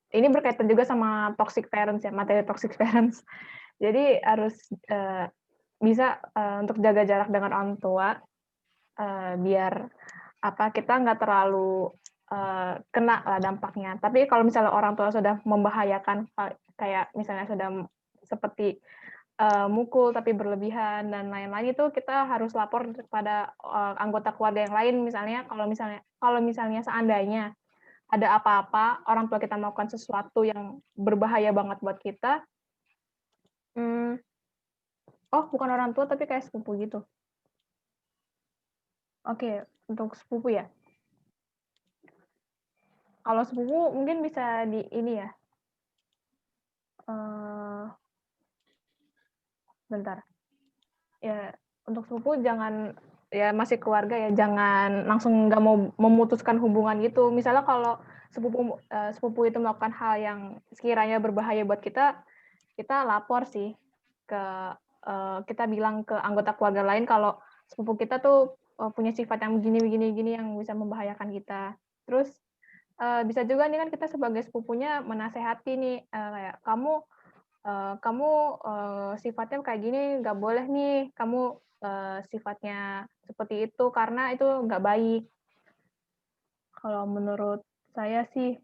S1: Ini berkaitan juga sama toxic parents ya, materi toxic parents. Jadi harus bisa untuk jaga jarak dengan orang tua biar kita nggak terlalu kena lah dampaknya. Tapi kalau misalnya orang tua sudah membahayakan, kayak misalnya sudah seperti mukul tapi berlebihan dan lain-lain, itu kita harus lapor kepada anggota keluarga yang lain. Misalnya kalau misalnya seandainya ada apa-apa, orang tua kita melakukan sesuatu yang berbahaya banget buat kita, bukan orang tua tapi kayak sepupu gitu. Oke, untuk sepupu ya. Kalau sepupu mungkin bisa di ini ya. Bentar. Ya, untuk sepupu jangan, ya masih keluarga ya, jangan langsung nggak mau memutuskan hubungan gitu. Misalnya kalau sepupu itu melakukan hal yang sekiranya berbahaya buat kita, kita lapor sih kita bilang ke anggota keluarga lain kalau sepupu kita tuh punya sifat yang begini yang bisa membahayakan kita. Terus bisa juga nih kan kita sebagai sepupunya menasehati nih, kayak kamu sifatnya kayak gini, nggak boleh nih kamu sifatnya seperti itu karena itu nggak baik. Kalau menurut saya sih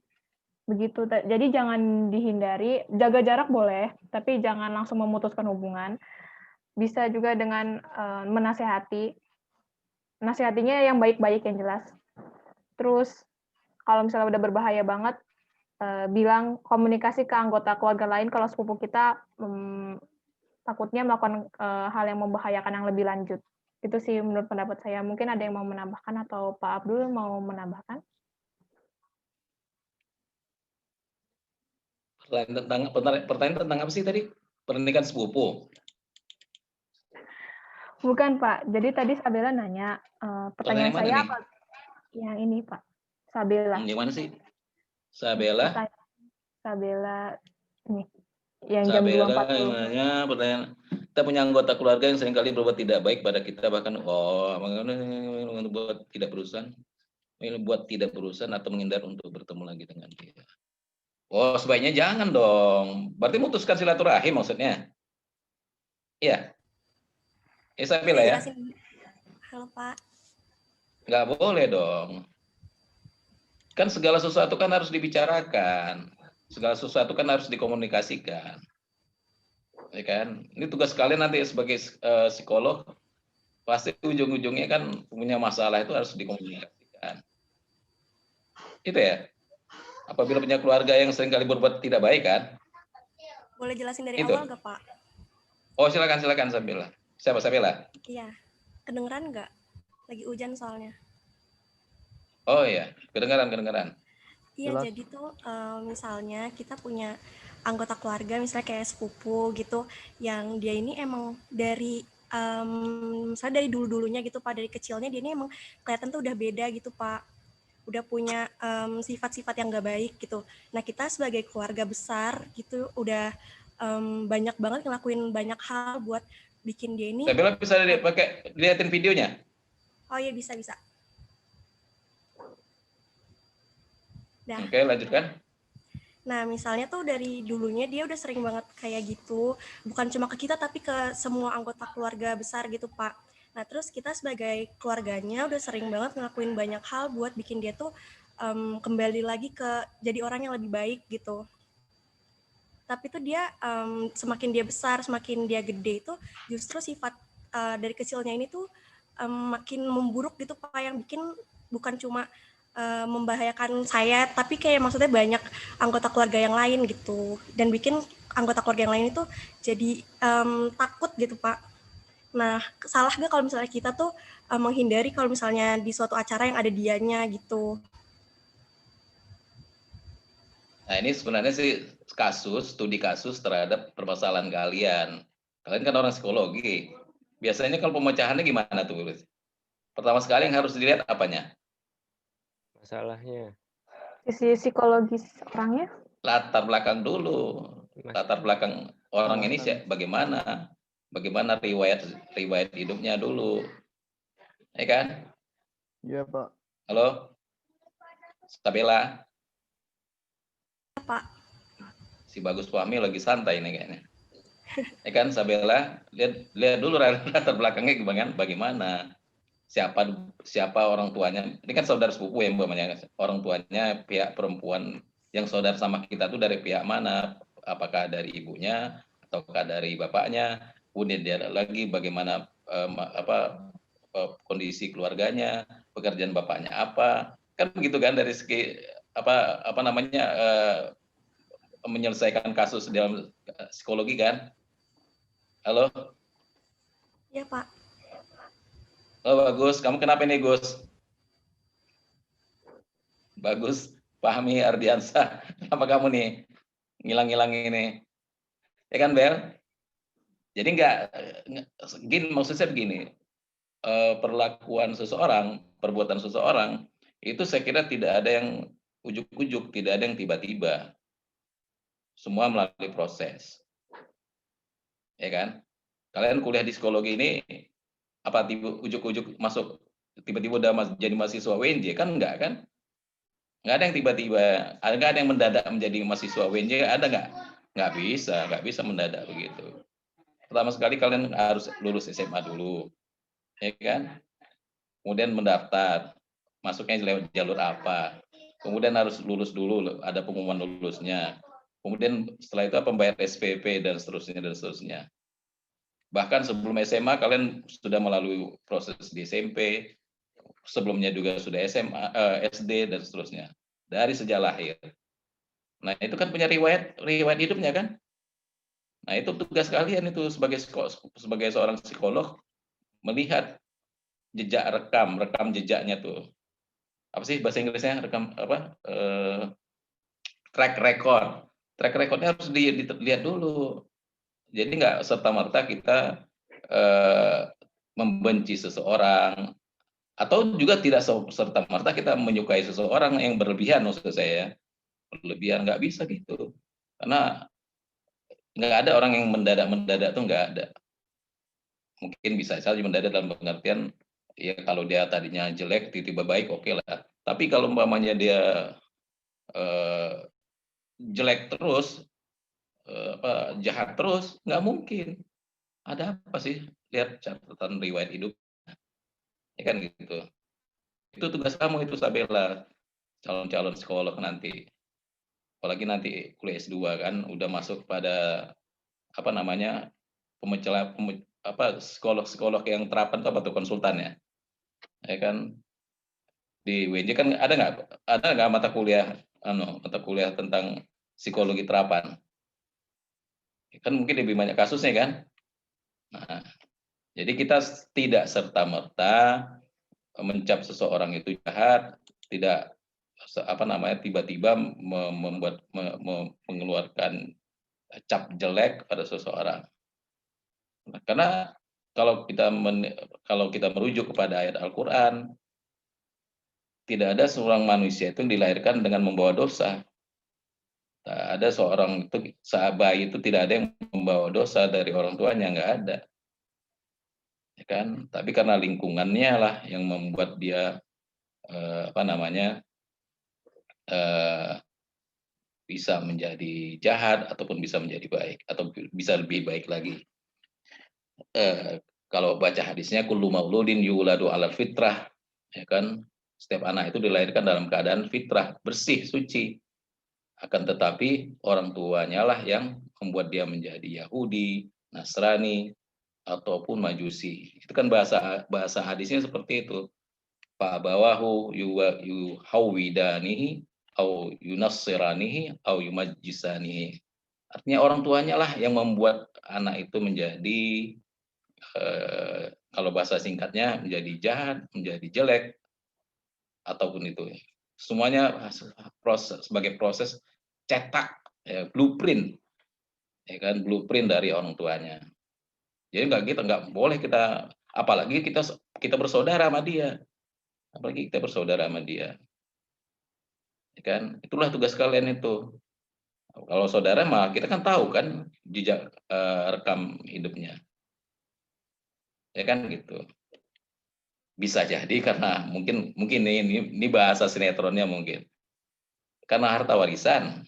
S1: begitu. Jadi jangan dihindari, jaga jarak boleh, tapi jangan langsung memutuskan hubungan. Bisa juga dengan menasehati. Nasihatinya yang baik-baik yang jelas. Terus kalau misalnya udah berbahaya banget, bilang komunikasi ke anggota keluarga lain kalau sepupu kita takutnya melakukan hal yang membahayakan yang lebih lanjut. Itu sih menurut pendapat saya. Mungkin ada yang mau menambahkan atau Pak Abdul mau menambahkan?
S7: Pertanyaan tentang apa sih tadi? Pernikahan sepupu?
S1: Bukan Pak. Jadi tadi Sabella nanya, pertanyaan saya apa? Yang ini Pak. Sabella.
S7: Yang mana sih? Sabella?
S1: Sabella ini. Yang jam 2.40.
S7: Pertanyaan. Kita punya anggota keluarga yang seringkali berbuat tidak baik pada kita, bahkan buat tidak berurusan atau menghindar untuk bertemu lagi dengan dia. Oh, sebaiknya jangan dong. Berarti memutuskan silaturahim maksudnya? Iya. Sabella ya?
S14: Halo Pak.
S7: Nggak boleh dong. Kan segala sesuatu kan harus dibicarakan. Segala sesuatu kan harus dikomunikasikan. Ya kan? Ini tugas kalian nanti sebagai psikolog. Pasti ujung-ujungnya kan punya masalah itu harus dikomunikasikan. Itu ya? Apabila punya keluarga yang seringkali berbuat tidak baik kan?
S14: Boleh jelasin dari awal nggak Pak?
S7: Oh silakan Sabella. Siapa Sabella?
S14: Iya. Kedengeran nggak? Lagi hujan soalnya.
S7: Oh ya, kedengaran.
S14: Iya, jadi tuh misalnya kita punya anggota keluarga, misalnya kayak sepupu gitu, yang dia ini emang dari misalnya dari dulu-dulunya gitu Pak, dari kecilnya dia ini emang kelihatan tuh udah beda gitu Pak, udah punya sifat-sifat yang gak baik gitu. Nah kita sebagai keluarga besar gitu udah banyak banget ngelakuin banyak hal buat bikin dia ini.
S7: Sabella bisa dilihatin videonya?
S14: Oh iya bisa. Nah,
S7: Oke, lanjutkan.
S14: Nah, misalnya tuh dari dulunya dia udah sering banget kayak gitu, bukan cuma ke kita tapi ke semua anggota keluarga besar gitu, Pak. Nah, terus kita sebagai keluarganya udah sering banget ngelakuin banyak hal buat bikin dia tuh kembali lagi ke jadi orang yang lebih baik gitu. Tapi tuh dia semakin dia besar, semakin dia gede itu justru sifat dari kecilnya ini tuh makin memburuk gitu, Pak, yang bikin bukan cuma membahayakan saya, tapi kayak maksudnya banyak anggota keluarga yang lain gitu, dan bikin anggota keluarga yang lain itu jadi takut gitu Pak. Nah, salah nggak kalau misalnya kita tuh menghindari kalau misalnya di suatu acara yang ada dianya gitu?
S7: Nah ini sebenarnya sih studi kasus terhadap permasalahan kalian. Kalian kan orang psikologi. Biasanya kalau pemecahannya gimana tuh? Pertama sekali yang harus dilihat apanya?
S2: Masalahnya.
S1: Sisi psikologis orangnya.
S7: Latar belakang dulu. Latar belakang orang ini bagaimana? Bagaimana riwayat hidupnya dulu. Ya kan?
S8: Iya, Pak.
S7: Halo? Sabella?
S14: Pak.
S7: Si Bagus Fahmi lagi santai nih kayaknya. Ya kan, Sabella? Lihat dulu latar belakangnya bagaimana? Siapa orang tuanya? Ini kan saudara sepupu ya, umpamanya. Orang tuanya pihak perempuan yang saudara sama kita tuh dari pihak mana? Apakah dari ibunya ataukah dari bapaknya? Kemudian dia lagi bagaimana kondisi keluarganya, pekerjaan bapaknya apa? Kan begitu kan dari segi menyelesaikan kasus dalam psikologi kan? Halo?
S14: Iya, Pak.
S7: Oh, bagus. Kamu kenapa nih, Gus? Bagus. Fahmi Ardiansa. Kenapa kamu nih? Ngilang-ngilang ini. Ya kan, Bel? Jadi maksud saya begini. Perlakuan seseorang, perbuatan seseorang, itu saya kira tidak ada yang ujuk-ujuk, tidak ada yang tiba-tiba. Semua melalui proses. Ya kan? Kalian kuliah di psikologi ini, apa ujuk-ujuk masuk tiba-tiba udah jadi mahasiswa WNJ kan enggak kan? Enggak ada yang tiba-tiba, enggak ada yang mendadak menjadi mahasiswa WNJ, ada enggak? Enggak bisa mendadak begitu. Pertama sekali kalian harus lulus SMA dulu, ya kan? Kemudian mendaftar, masuknya lewat jalur apa? Kemudian harus lulus dulu, ada pengumuman lulusnya. Kemudian setelah itu membayar SPP dan seterusnya. Bahkan sebelum SMA kalian sudah melalui proses di SMP, sebelumnya juga sudah SMA, SD dan seterusnya. Dari sejak lahir. Nah, itu kan punya riwayat hidupnya kan? Nah, itu tugas kalian itu sebagai seorang psikolog melihat jejak rekam jejaknya tuh. Apa sih bahasa Inggrisnya? Track record. Track recordnya harus dilihat dulu. Jadi nggak serta-merta kita membenci seseorang, atau juga tidak serta-merta kita menyukai seseorang yang berlebihan, maksud saya. Berlebihan nggak bisa gitu. Karena nggak ada orang yang mendadak tuh nggak ada. Mungkin bisa saja mendadak dalam pengertian, ya kalau dia tadinya jelek, tiba-tiba baik, oke lah. Tapi kalau umpamanya dia jelek terus, jahat terus, nggak mungkin. Ada apa sih? Lihat catatan riwayat hidup, ya kan gitu. Itu tugas kamu itu, Sabella, calon psikolog nanti. Apalagi nanti kuliah S2 kan, udah masuk pada psikolog yang terapan itu apa tuh, konsultan ya. Ya kan, di WJ kan ada nggak mata kuliah tentang psikologi terapan? Kan mungkin lebih banyak kasusnya kan. Nah, Jadi kita tidak serta-merta mencap seseorang itu jahat, tidak tiba-tiba mengeluarkan cap jelek pada seseorang. Karena kalau kita merujuk kepada ayat Al-Qur'an, tidak ada seorang manusia itu dilahirkan dengan membawa dosa. Ada seorang itu bayi itu tidak ada yang membawa dosa dari orang tuanya, nggak ada. Ya kan? Tapi karena lingkungannya lah yang membuat dia bisa menjadi jahat ataupun bisa menjadi baik atau bisa lebih baik lagi. Kalau baca hadisnya kullu mauludin yuladu alal fitrah, ya kan? Setiap anak itu dilahirkan dalam keadaan fitrah, bersih, suci. Akan tetapi orang tuanya lah yang membuat dia menjadi Yahudi, Nasrani, ataupun Majusi. Itu kan bahasa hadisnya seperti itu. Fa abawahu yuhawidanihi au yunassiranihi au yumajjisanihi. Artinya orang tuanya lah yang membuat anak itu menjadi kalau bahasa singkatnya menjadi jahat, menjadi jelek, ataupun itu. Semuanya sebagai proses cetak, ya, blueprint, ya kan, blueprint dari orang tuanya. Jadi nggak boleh kita, apalagi kita bersaudara sama dia, ya kan. Itulah tugas kalian itu. Kalau saudara mah kita kan tahu kan jejak rekam hidupnya, ya kan gitu. Bisa jadi karena mungkin ini bahasa sinetronnya mungkin karena harta warisan,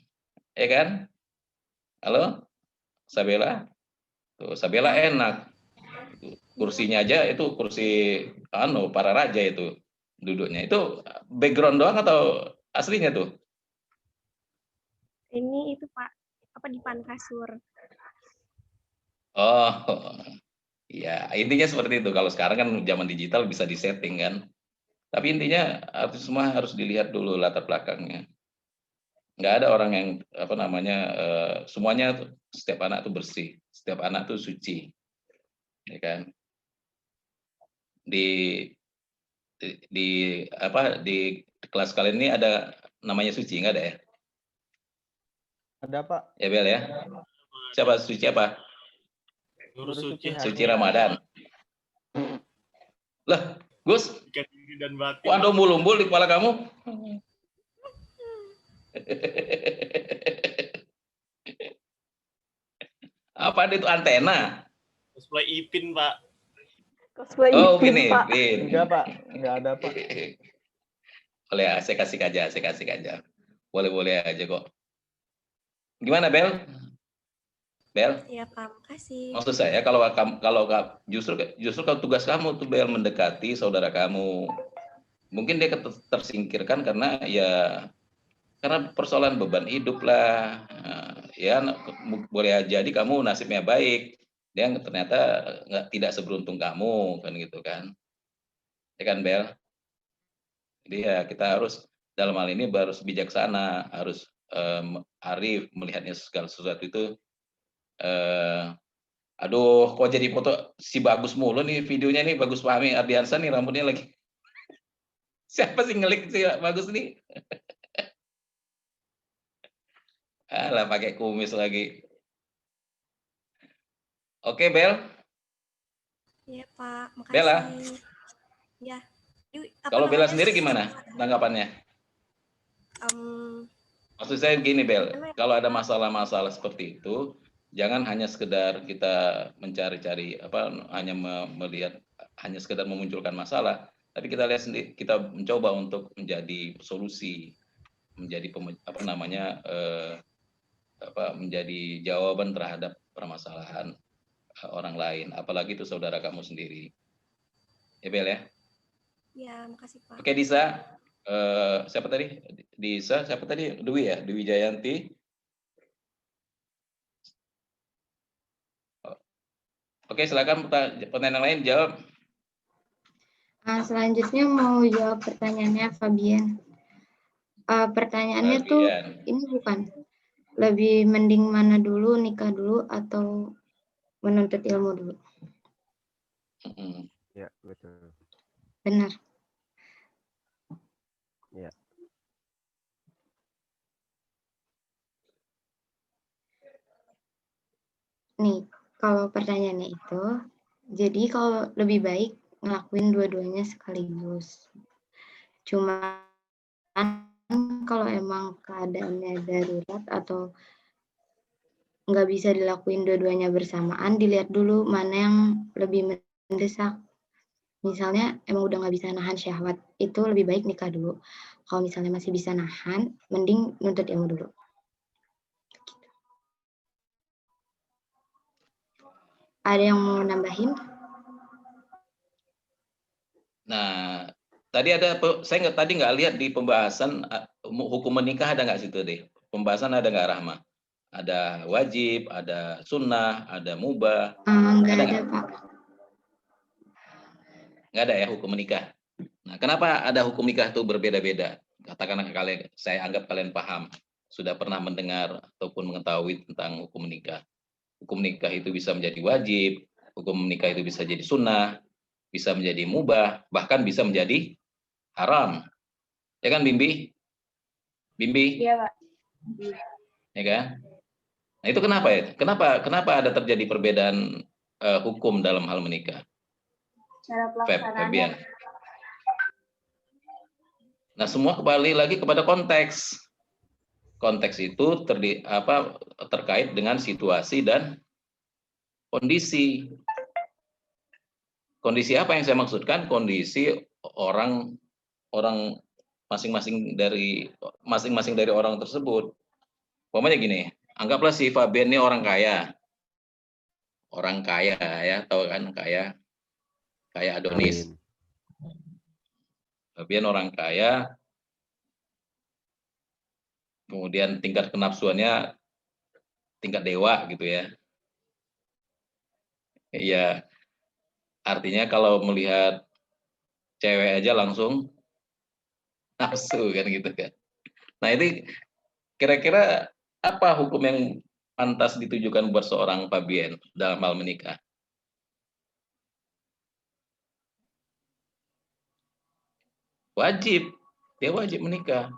S7: ya kan? Halo, Sabella, tuh Sabella enak, kursinya aja itu kursi para raja itu duduknya. Itu background doang atau aslinya tuh?
S14: Ini itu Pak, dipan kasur.
S7: Oh. Ya, intinya seperti itu. Kalau sekarang kan zaman digital bisa disetting kan. Tapi intinya semua harus dilihat dulu latar belakangnya. Nggak ada orang yang semuanya setiap anak itu bersih, setiap anak itu suci, ya kan. Di kelas kalian ini ada namanya suci nggak ada ya?
S8: Ada Pak.
S7: Ya Bel ya. Siapa suci apa?
S10: Guru
S7: Suci Ramadan. Lah, Gus.
S10: Dan batin.
S7: Waduh, umbul-umbul di kepala kamu. Apa itu antena?
S10: Cosplay Ipin, Pak.
S1: Cosplay
S7: Ipin, Pak.
S8: Enggak, Pak. Enggak ada, Pak.
S7: Boleh, saya kasih aja. Boleh aja kok. Gimana, Bel? Bel?
S14: Iya, Pak. Makasih.
S7: Maksud saya kalau justru kalau tugas kamu tuh Bel mendekati saudara kamu. Mungkin dia tersingkirkan karena persoalan beban hidup lah. Ya boleh jadi kamu nasibnya baik. Dia ternyata tidak seberuntung kamu kan gitu kan. Ya kan Bel? Jadi ya kita harus dalam hal ini harus bijaksana, harus arif melihatnya segala sesuatu itu. Aduh, kok jadi foto si bagus mulu nih videonya nih, Bagus Fahmi Ardiansa nih rambutnya lagi. Siapa sih ngelik si bagus nih? Alah, pakai kumis lagi. Oke, Bel.
S14: Iya, Pak. Makasih.
S7: Bella.
S14: Ya.
S7: Kalau Bella sendiri gimana tanggapannya? Maksud saya gini, Bel. Kalau ada masalah-masalah seperti itu, jangan hanya sekedar kita mencari-cari hanya melihat hanya sekedar memunculkan masalah, tapi kita lihat sendiri, kita mencoba untuk menjadi solusi, menjadi menjadi jawaban terhadap permasalahan orang lain, apalagi itu saudara kamu sendiri. Ya Bel ya?
S14: Ya, makasih Pak.
S7: Oke Disa, siapa tadi? Disa, siapa tadi? Dwi ya? Dwi Jayanti. Oke, silakan pertanyaan lain jawab.
S4: Selanjutnya mau jawab pertanyaannya Fabian. Pertanyaannya Fabian. Tuh ini bukan lebih mending mana dulu, nikah dulu atau menuntut ilmu dulu?
S9: Ya, betul.
S4: Benar.
S9: Ya.
S4: Nih, kalau pertanyaannya itu, jadi kalau lebih baik ngelakuin dua-duanya sekaligus. Cuma kalau emang keadaannya darurat atau nggak bisa dilakuin dua-duanya bersamaan, dilihat dulu mana yang lebih mendesak. Misalnya emang udah nggak bisa nahan syahwat, itu lebih baik nikah dulu. Kalau misalnya masih bisa nahan, mending nuntut ilmu dulu. Ada yang mau nambahin?
S7: Nah, tadi ada, saya tadi nggak lihat di pembahasan hukum menikah ada nggak situ deh? Pembahasan ada nggak, Rahma? Ada wajib, ada sunnah, ada mubah.
S4: Nggak
S7: ada
S4: Pak.
S7: Nggak ada ya hukum menikah. Nah, kenapa ada hukum nikah itu berbeda-beda? Katakanlah kalian, saya anggap kalian paham, sudah pernah mendengar ataupun mengetahui tentang hukum nikah. Hukum nikah itu bisa menjadi wajib, hukum nikah itu bisa jadi sunnah, bisa menjadi mubah, bahkan bisa menjadi haram. Ya kan, Bimbi? Bimbi?
S13: Iya, Pak.
S7: Ya kan? Nah, itu kenapa ya? Kenapa ada terjadi perbedaan hukum dalam hal menikah?
S13: Cara pelaksanaannya.
S7: Nah, semua kembali lagi kepada konteks. Konteks itu terkait dengan situasi dan kondisi. Kondisi apa yang saya maksudkan? Kondisi orang masing-masing dari orang tersebut. Pokoknya gini, anggaplah si Fabian ini orang kaya. Orang kaya ya, tahu kan, kaya Adonis. Fabian orang kaya, kemudian tingkat kenafsuannya tingkat dewa gitu ya. Iya, artinya kalau melihat cewek aja langsung nafsu kan gitu kan. Nah, ini kira-kira apa hukum yang pantas ditujukan buat seorang Fabian dalam hal menikah? Wajib, dia wajib menikah.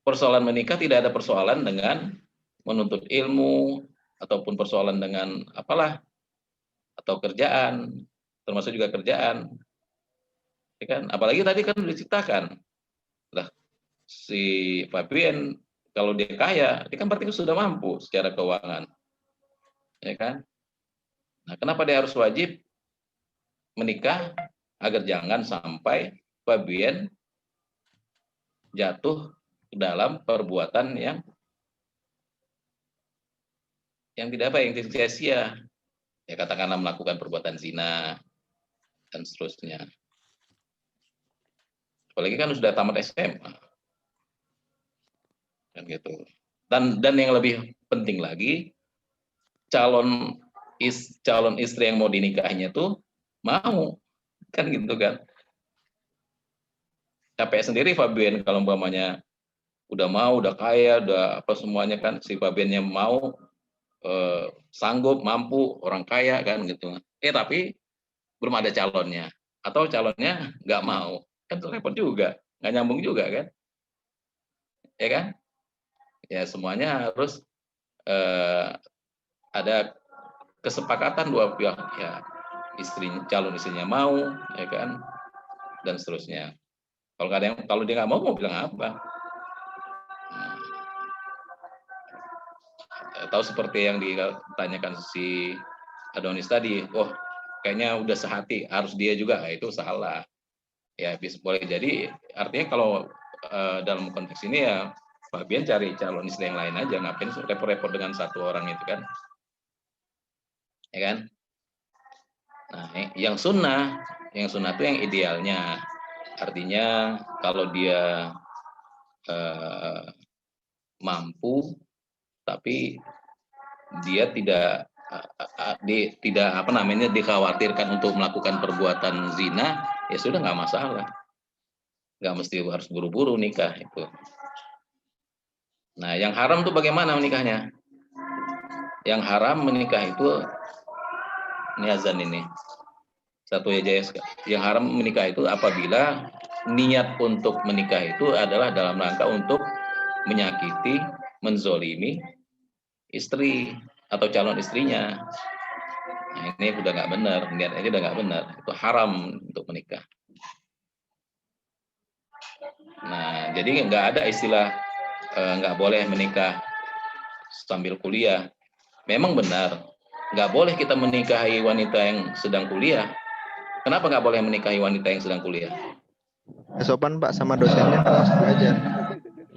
S7: Persoalan menikah tidak ada persoalan dengan menuntut ilmu ataupun persoalan dengan apalah atau kerjaan, termasuk juga kerjaan. Ya kan? Apalagi tadi kan diceritakan lah si Fabian kalau dia kaya, dia kan berarti sudah mampu secara keuangan. Ya kan? Nah, kenapa dia harus wajib menikah? Agar jangan sampai Fabian jatuh dalam perbuatan yang tidak baik, yang sia-sia. Ya katakanlah melakukan perbuatan zina dan seterusnya. Apalagi kan sudah tamat SMA. Kan gitu. Dan yang lebih penting lagi, calon istri yang mau dinikahinya tuh mau, kan gitu kan. Capek sendiri Fabian kalau umpamanya udah mau, udah kaya, udah apa semuanya kan, si Fabiannya mau, sanggup, mampu, orang kaya kan gitu. Tapi belum ada calonnya, atau calonnya nggak mau, kan repot juga, nggak nyambung juga kan, ya kan? Ya semuanya harus ada kesepakatan dua pihak, ya calon istrinya mau, ya kan, dan seterusnya. Kalau dia nggak mau bilang apa? Tahu seperti yang ditanyakan si Adonis tadi, kayaknya udah sehati, harus dia juga, itu salah. Ya boleh jadi, artinya kalau dalam konteks ini ya Fabian cari calon istri yang lain aja, ngapain repot-repot dengan satu orang itu kan, ya kan? Nah, yang sunnah itu yang idealnya, artinya kalau dia mampu, tapi dia tidak dikhawatirkan untuk melakukan perbuatan zina, ya sudah nggak masalah, nggak mesti harus buru-buru nikah itu. Nah, yang haram tuh bagaimana menikahnya? Yang haram menikah itu Ini azan ini. Satu JS. Yang haram menikah itu apabila niat untuk menikah itu adalah dalam rangka untuk menyakiti, menzolimi istri atau calon istrinya. Nah, ini udah nggak benar, niat ini udah nggak benar, itu haram untuk menikah. Nah, jadi nggak ada istilah nggak boleh menikah sambil kuliah. Memang benar, nggak boleh kita menikahi wanita yang sedang kuliah. Kenapa nggak boleh menikahi wanita yang sedang kuliah?
S8: Sopan Pak, sama dosennya kan masih belajar.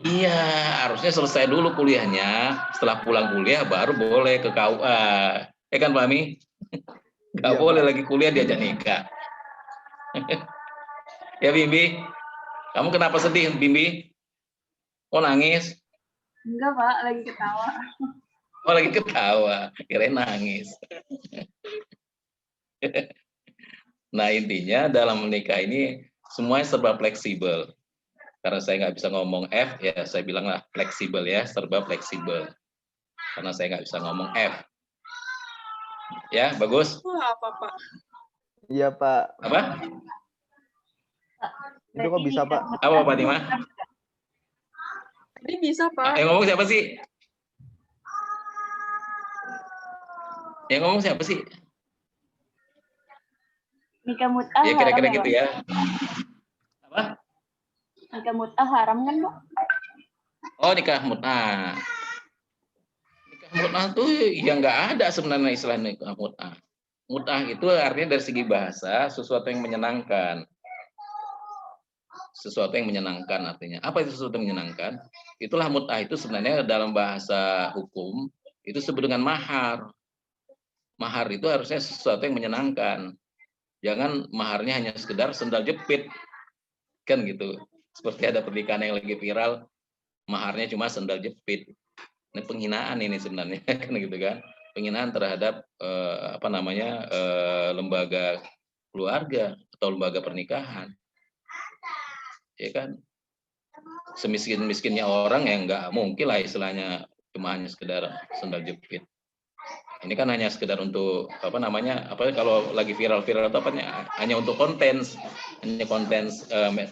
S7: Iya, harusnya selesai dulu kuliahnya. Setelah pulang kuliah baru boleh ke KUA. Kan Pak Ami? Nggak
S8: Iya,
S7: boleh
S8: Pak.
S7: lagi kuliah diajak nikah. Ya Bimbi, kamu kenapa sedih Bimbi? Oh nangis?
S13: Enggak, Pak, lagi ketawa.
S7: Oh lagi ketawa, kirain nangis. Nah intinya dalam menikah ini semuanya serba fleksibel. Karena saya nggak bisa ngomong F, ya saya bilanglah fleksibel ya, serba fleksibel. Karena saya nggak bisa ngomong F. Ya, bagus?
S12: Wah, apa, Pak?
S8: Iya, Pak.
S7: Apa?
S8: Itu kok bisa, Pak?
S7: Apa, Pak Tima?
S12: Ini bisa, Pak.
S7: Yang ngomong siapa sih? Yang ngomong siapa sih?
S13: Nikah mut'ah
S7: Ya kira-kira
S13: haram
S7: gitu
S13: ya,
S7: ya. Apa?
S13: Nikah mut'ah haram kan, Pak?
S7: Oh, nikah mut'ah. Nikah mut'ah tuh ya nggak ada sebenarnya istilah nikah mut'ah. Mut'ah itu artinya dari segi bahasa sesuatu yang menyenangkan. Sesuatu yang menyenangkan artinya. Apa itu sesuatu yang menyenangkan? Itulah mut'ah itu sebenarnya dalam bahasa hukum itu disebut dengan mahar. Mahar itu harusnya sesuatu yang menyenangkan. Jangan maharnya hanya sekedar sendal jepit. Kan gitu. Seperti ada pernikahan yang lagi viral, maharnya cuma sendal jepit. Ini penghinaan ini sebenarnya kan gitu kan. Penghinaan terhadap lembaga keluarga atau lembaga pernikahan. Ya kan? Semiskin-miskinnya orang yang nggak mungkin lah istilahnya cuma hanya sekedar sendal jepit. Ini kan hanya sekedar untuk kalau lagi viral-viral itu hanya untuk konten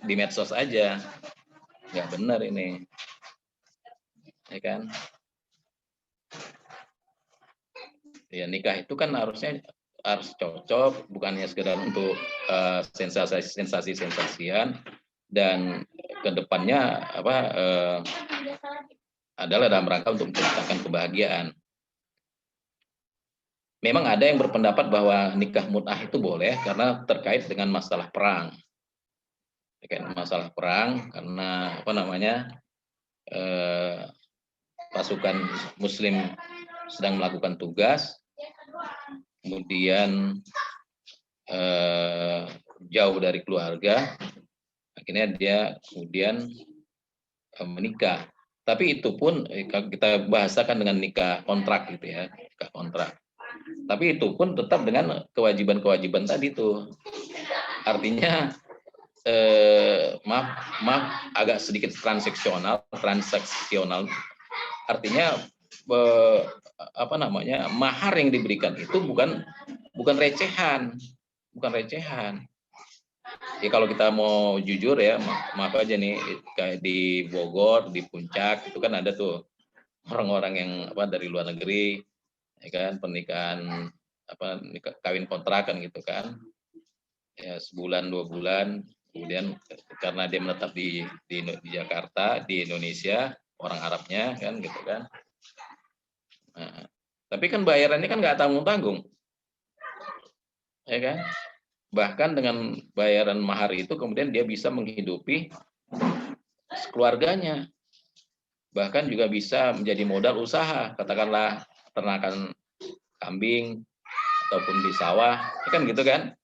S7: di medsos aja. Nggak benar ini. Ya kan? Ya nikah itu kan harusnya harus cocok, bukannya sekedar untuk sensasi-sensasian, dan kedepannya adalah dalam rangka untuk menciptakan kebahagiaan. Memang ada yang berpendapat bahwa nikah mut'ah itu boleh karena terkait dengan masalah perang. Terkait masalah perang karena pasukan Muslim sedang melakukan tugas, kemudian jauh dari keluarga, akhirnya dia kemudian menikah. Tapi itu pun kita bahasakan dengan nikah kontrak gitu ya, nikah kontrak. Tapi itu pun tetap dengan kewajiban-kewajiban tadi tuh. Artinya maaf agak sedikit transaksional. Artinya mahar yang diberikan itu bukan recehan. Ya kalau kita mau jujur ya, maaf aja nih, kayak di Bogor, di Puncak itu kan ada tuh orang-orang yang dari luar negeri, ya kan, pernikahan kawin kontrakan gitu kan, ya sebulan 2 bulan, kemudian karena dia menetap di Jakarta, di Indonesia, orang Arabnya kan gitu kan. Nah, tapi kan bayarannya kan nggak tanggung-tanggung, ya kan. Bahkan dengan bayaran mahar itu kemudian dia bisa menghidupi keluarganya. Bahkan juga bisa menjadi modal usaha, katakanlah ternakan kambing ataupun di sawah, kan gitu kan.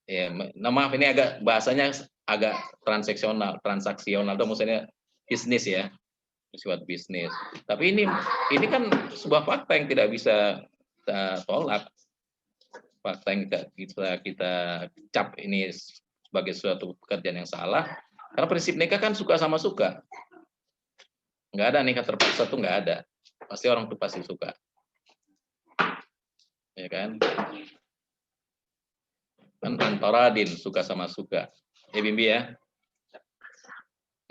S7: Ya, maaf ini bahasanya agak transaksional itu maksudnya bisnis ya, bersifat bisnis. Tapi ini kan sebuah fakta yang tidak bisa kita tolak. Fakta yang kita cap ini sebagai suatu pekerjaan yang salah, karena prinsip nikah kan suka sama suka, nggak ada nikah terpaksa tuh, nggak ada, pasti orang tuh pasti suka. Ya kan? Kan antaradin, suka sama suka. Bimbi ya.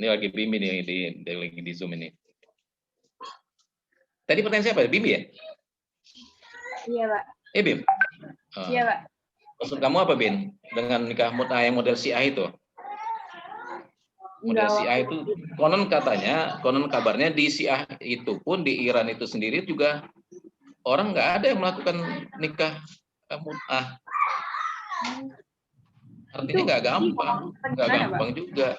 S7: Ini lagi Bimbi nih lagi di Zoom ini. Tadi pertanyaan siapa? Bimbi ya?
S13: Iya, Pak.
S7: Bim.
S13: Iya, Pak.
S7: Maksud kamu apa, Bin? Dengan nikah mut'ah yang model Syiah itu? Model Syiah itu konon kabarnya di Syiah itu pun di Iran itu sendiri juga orang nggak ada yang melakukan nikah mut'ah. Artinya nggak gampang juga.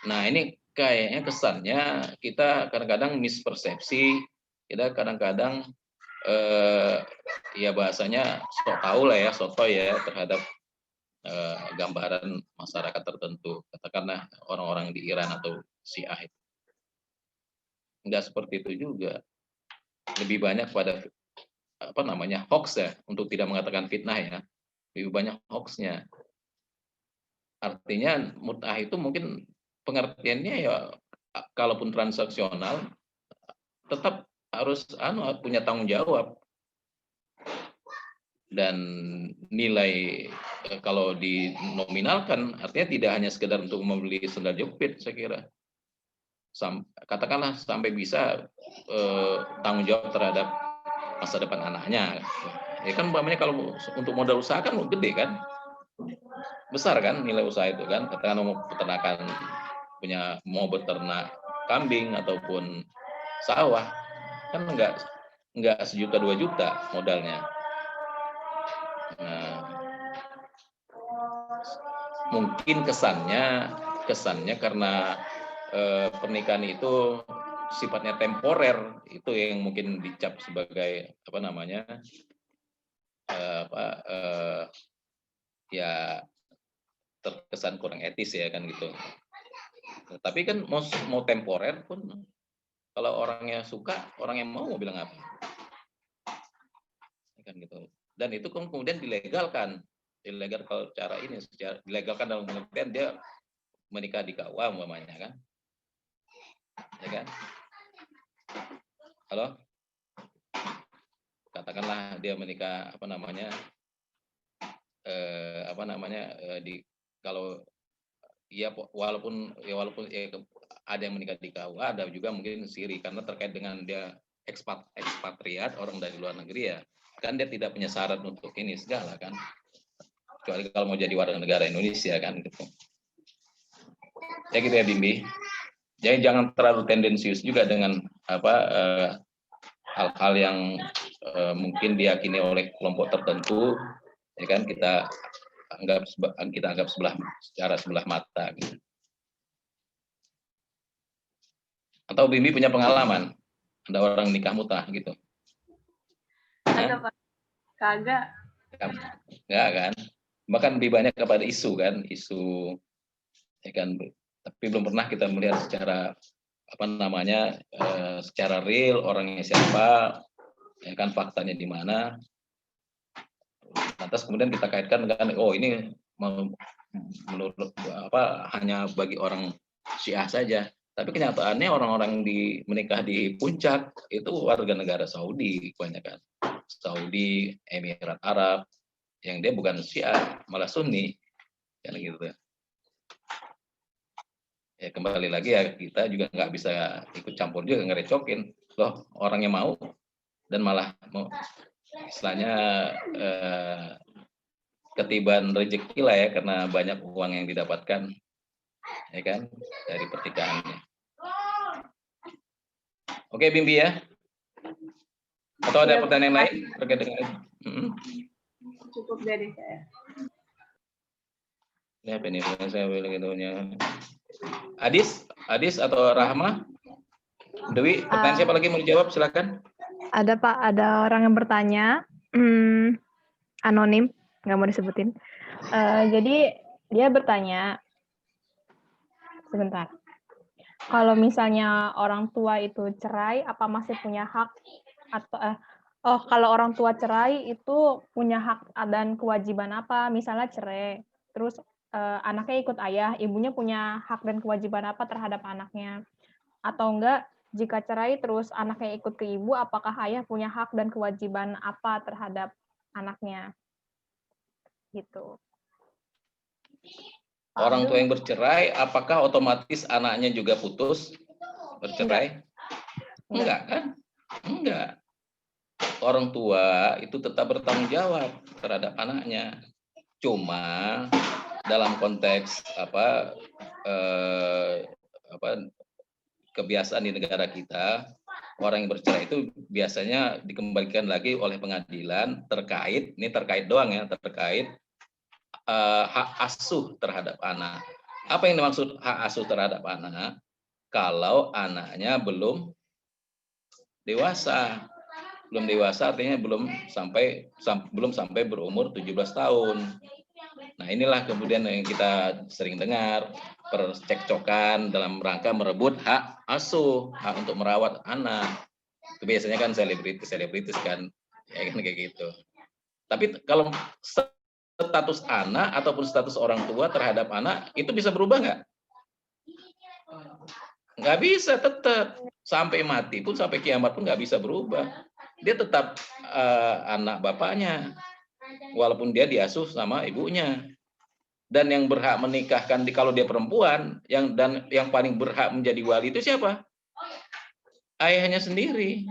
S7: Nah ini kayaknya kesannya kita kadang-kadang mispersepsi, kita kadang-kadang ya bahasanya sok tahu lah ya, sotoy ya terhadap gambaran masyarakat tertentu, katakanlah orang-orang di Iran atau Syiah itu. Enggak seperti itu juga. Lebih banyak pada hoax ya, untuk tidak mengatakan fitnah ya. Lebih banyak hoaxnya. Artinya mut'ah itu mungkin pengertiannya ya, kalaupun transaksional tetap harus punya tanggung jawab. Dan nilai kalau dinominalkan artinya tidak hanya sekedar untuk membeli sendal jepit, saya kira. Katakanlah sampai bisa tanggung jawab terhadap masa depan anaknya. Ya kan umpamanya kalau untuk modal usaha kan gede kan, besar kan nilai usaha itu kan. Katakan mau peternakan, mau beternak kambing ataupun sawah kan enggak 1 juta 2 juta modalnya. Nah, mungkin kesannya karena pernikahan itu sifatnya temporer, itu yang mungkin dicap sebagai ya terkesan kurang etis ya kan gitu. Tapi kan mau temporer pun kalau orangnya suka, orang yang mau bilang apa? Kan gitu. Dan itu kemudian dilegalkan kalau cara ini, dilegalkan dalam pengertian dia menikah di KUA umpamanya kan, ya kan? Halo, katakanlah dia menikah kalau ya walaupun ada yang menikah di KUA, ada juga mungkin siri karena terkait dengan dia ekspatriat, orang dari luar negeri ya. Kan dia tidak punya syarat untuk ini segala kan, kecuali kalau mau jadi warga negara Indonesia kan gitu. Ya gitu ya Bimbi. Jadi jangan terlalu tendensius juga dengan hal-hal yang mungkin diyakini oleh kelompok tertentu, ya kan kita anggap secara sebelah mata gitu. Atau Bimbi punya pengalaman ada orang nikah mut'ah gitu?
S13: Kagak.
S7: Enggak kan? Bahkan lebih banyak kepada isu ya kan, tapi belum pernah kita melihat secara secara real orangnya siapa, ya kan, faktanya di mana. Lantas kemudian kita kaitkan dengan ini menurut hanya bagi orang Syiah saja. Tapi kenyataannya orang-orang menikah di puncak itu warga negara Saudi kebanyakan. Saudi, Emirat Arab, yang dia bukan Syiah, malah Sunni. Kan gitu. Ya kembali lagi ya, kita juga nggak bisa ikut campur juga, ngerecokin. Loh, orangnya mau dan malah istilahnya ketiban rezeki lah ya, karena banyak uang yang didapatkan, ya kan, dari pernikahannya. Oke Bimbi ya, atau ada pertanyaan lain terkait dengan itu?
S13: Cukup dari saya.
S7: Ya, ini saya begitunya. Adis atau Rahma? Dewi, pertanyaan siapa lagi mau dijawab? Silakan.
S1: Ada Pak, ada orang yang bertanya, anonim, nggak mau disebutin. Jadi dia bertanya, sebentar. Kalau misalnya orang tua itu cerai, apa masih punya hak atau kalau orang tua cerai itu punya hak dan kewajiban apa? Misalnya cerai, terus anaknya ikut ayah, ibunya punya hak dan kewajiban apa terhadap anaknya? Atau enggak, jika cerai terus anaknya ikut ke ibu, apakah ayah punya hak dan kewajiban apa terhadap anaknya. Gitu.
S7: Orang tua yang bercerai, apakah otomatis anaknya juga putus bercerai? Enggak kan? Enggak. Orang tua itu tetap bertanggung jawab terhadap anaknya. Cuma dalam konteks kebiasaan di negara kita, orang yang bercerai itu biasanya dikembalikan lagi oleh pengadilan terkait doang ya, terkait hak asuh terhadap anak. Apa yang dimaksud hak asuh terhadap anak? Kalau anaknya belum dewasa. Belum dewasa artinya belum sampai berumur 17 tahun. Nah, inilah kemudian yang kita sering dengar percekcokan dalam rangka merebut hak asuh, hak untuk merawat anak. Itu biasanya kan selebritis kan, ya kan kayak gitu. Tapi kalau status anak ataupun status orang tua terhadap anak itu bisa berubah nggak? Nggak bisa, tetap sampai mati pun, sampai kiamat pun nggak bisa berubah. Dia tetap anak bapaknya, walaupun dia diasuh sama ibunya. Dan yang berhak menikahkan kalau dia perempuan, yang paling berhak menjadi wali itu siapa? Ayahnya sendiri.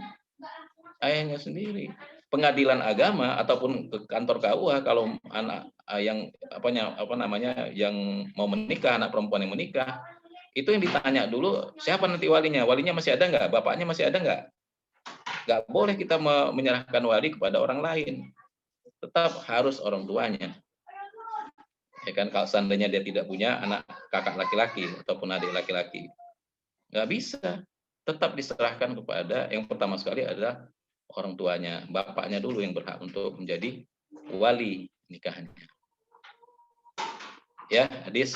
S7: Ayahnya sendiri. Pengadilan agama ataupun ke kantor KUA kalau anak yang yang mau menikah, anak perempuan yang menikah, itu yang ditanya dulu, siapa nanti walinya? Walinya masih ada nggak? Bapaknya masih ada nggak? Nggak boleh kita menyerahkan wali kepada orang lain. Tetap harus orang tuanya. Ya kan, kalau seandainya dia tidak punya anak kakak laki-laki ataupun adik laki-laki, nggak bisa. Tetap diserahkan kepada yang pertama sekali adalah orang tuanya. Bapaknya dulu yang berhak untuk menjadi wali nikahannya. Ya, Adis.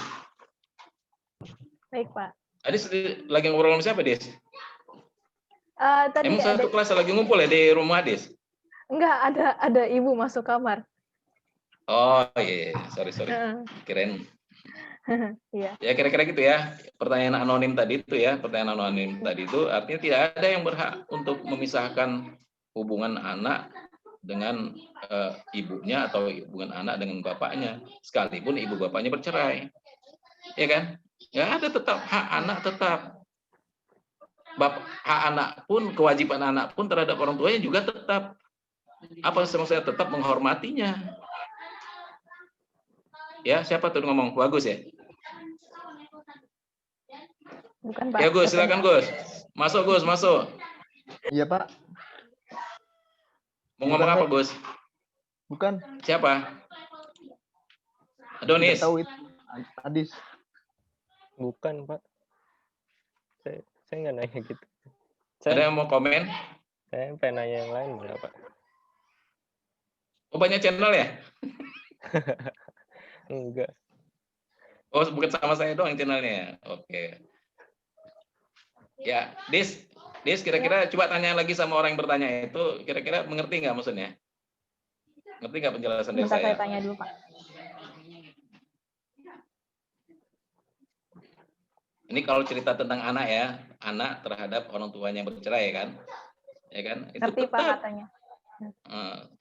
S1: Baik, Pak.
S7: Adis lagi ngobrol sama siapa, Adis?
S1: Tadi
S7: Emang satu kelas lagi ngumpul ya di rumah Adis?
S1: Enggak, ada ibu masuk kamar.
S7: Oh iya, sorry. Kirain.
S1: Iya.
S7: Ya kira-kira gitu ya. Pertanyaan anonim tadi itu artinya tidak ada yang berhak untuk memisahkan hubungan anak dengan ibunya atau hubungan anak dengan bapaknya, sekalipun ibu bapaknya bercerai. Ya kan? Ya ada, tetap hak anak tetap. Hak anak pun, kewajiban anak pun terhadap orang tuanya juga tetap. Apa maksudnya tetap menghormatinya? Ya, siapa tuh ngomong? Bagus ya?
S1: Bukan, Pak.
S7: Ya, Gus, silakan Gus. Masuk, Gus, masuk.
S8: Iya, Pak.
S7: Mau ngomong apa, Gus?
S8: Bukan.
S7: Siapa? Adonis.
S8: Tahu itu. Adis.
S2: Bukan, Pak. Saya nggak nanya gitu.
S7: Ada yang mau komen?
S2: Saya pengen nanya yang lain, Pak.
S7: Oh, banyak channel ya?
S2: Enggak.
S7: Oh, bukan sama saya doang channelnya. Oke. Ya, Dis, kira-kira coba tanya lagi sama orang yang bertanya itu, kira-kira mengerti nggak maksudnya? Ngerti nggak penjelasan dari saya?
S1: Saya tanya dulu, Pak.
S7: Ini kalau cerita tentang anak ya, anak terhadap orang tuanya yang bercerai kan, ya kan? Itu
S1: Ngerti,
S7: tetap,
S1: Pak, katanya.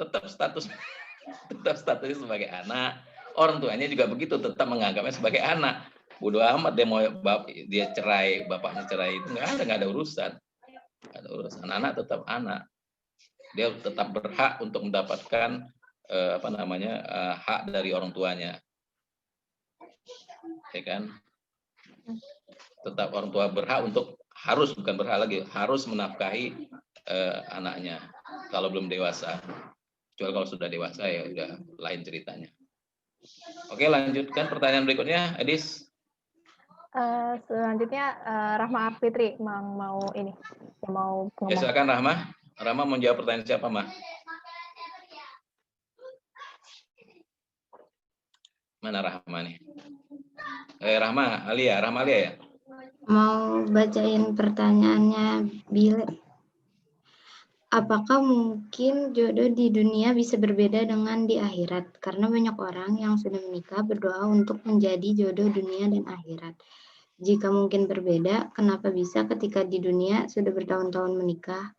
S7: Tetap statusnya sebagai anak. Orang tuanya juga begitu, tetap menganggapnya sebagai anak. Bodoh amat dia mau dia cerai, bapaknya cerai, itu nggak ada urusan. Nggak ada urusan. Anak tetap anak. Dia tetap berhak untuk mendapatkan hak dari orang tuanya. Ya kan? Tetap orang tua berhak untuk harus menafkahi anaknya kalau belum dewasa. Kecuali kalau sudah dewasa ya udah lain ceritanya. Oke, lanjutkan pertanyaan berikutnya, Adis.
S1: Selanjutnya Rahma Fitri mau ngomong.
S7: Ya, silakan Rahma. Rahma mau jawab pertanyaan siapa, Mah? Mana Rahma nih? Rahma Alia ya?
S4: Mau bacain pertanyaannya Bile. Apakah mungkin jodoh di dunia bisa berbeda dengan di akhirat? Karena banyak orang yang sudah menikah berdoa untuk menjadi jodoh dunia dan akhirat. Jika mungkin berbeda, kenapa bisa ketika di dunia sudah bertahun-tahun menikah,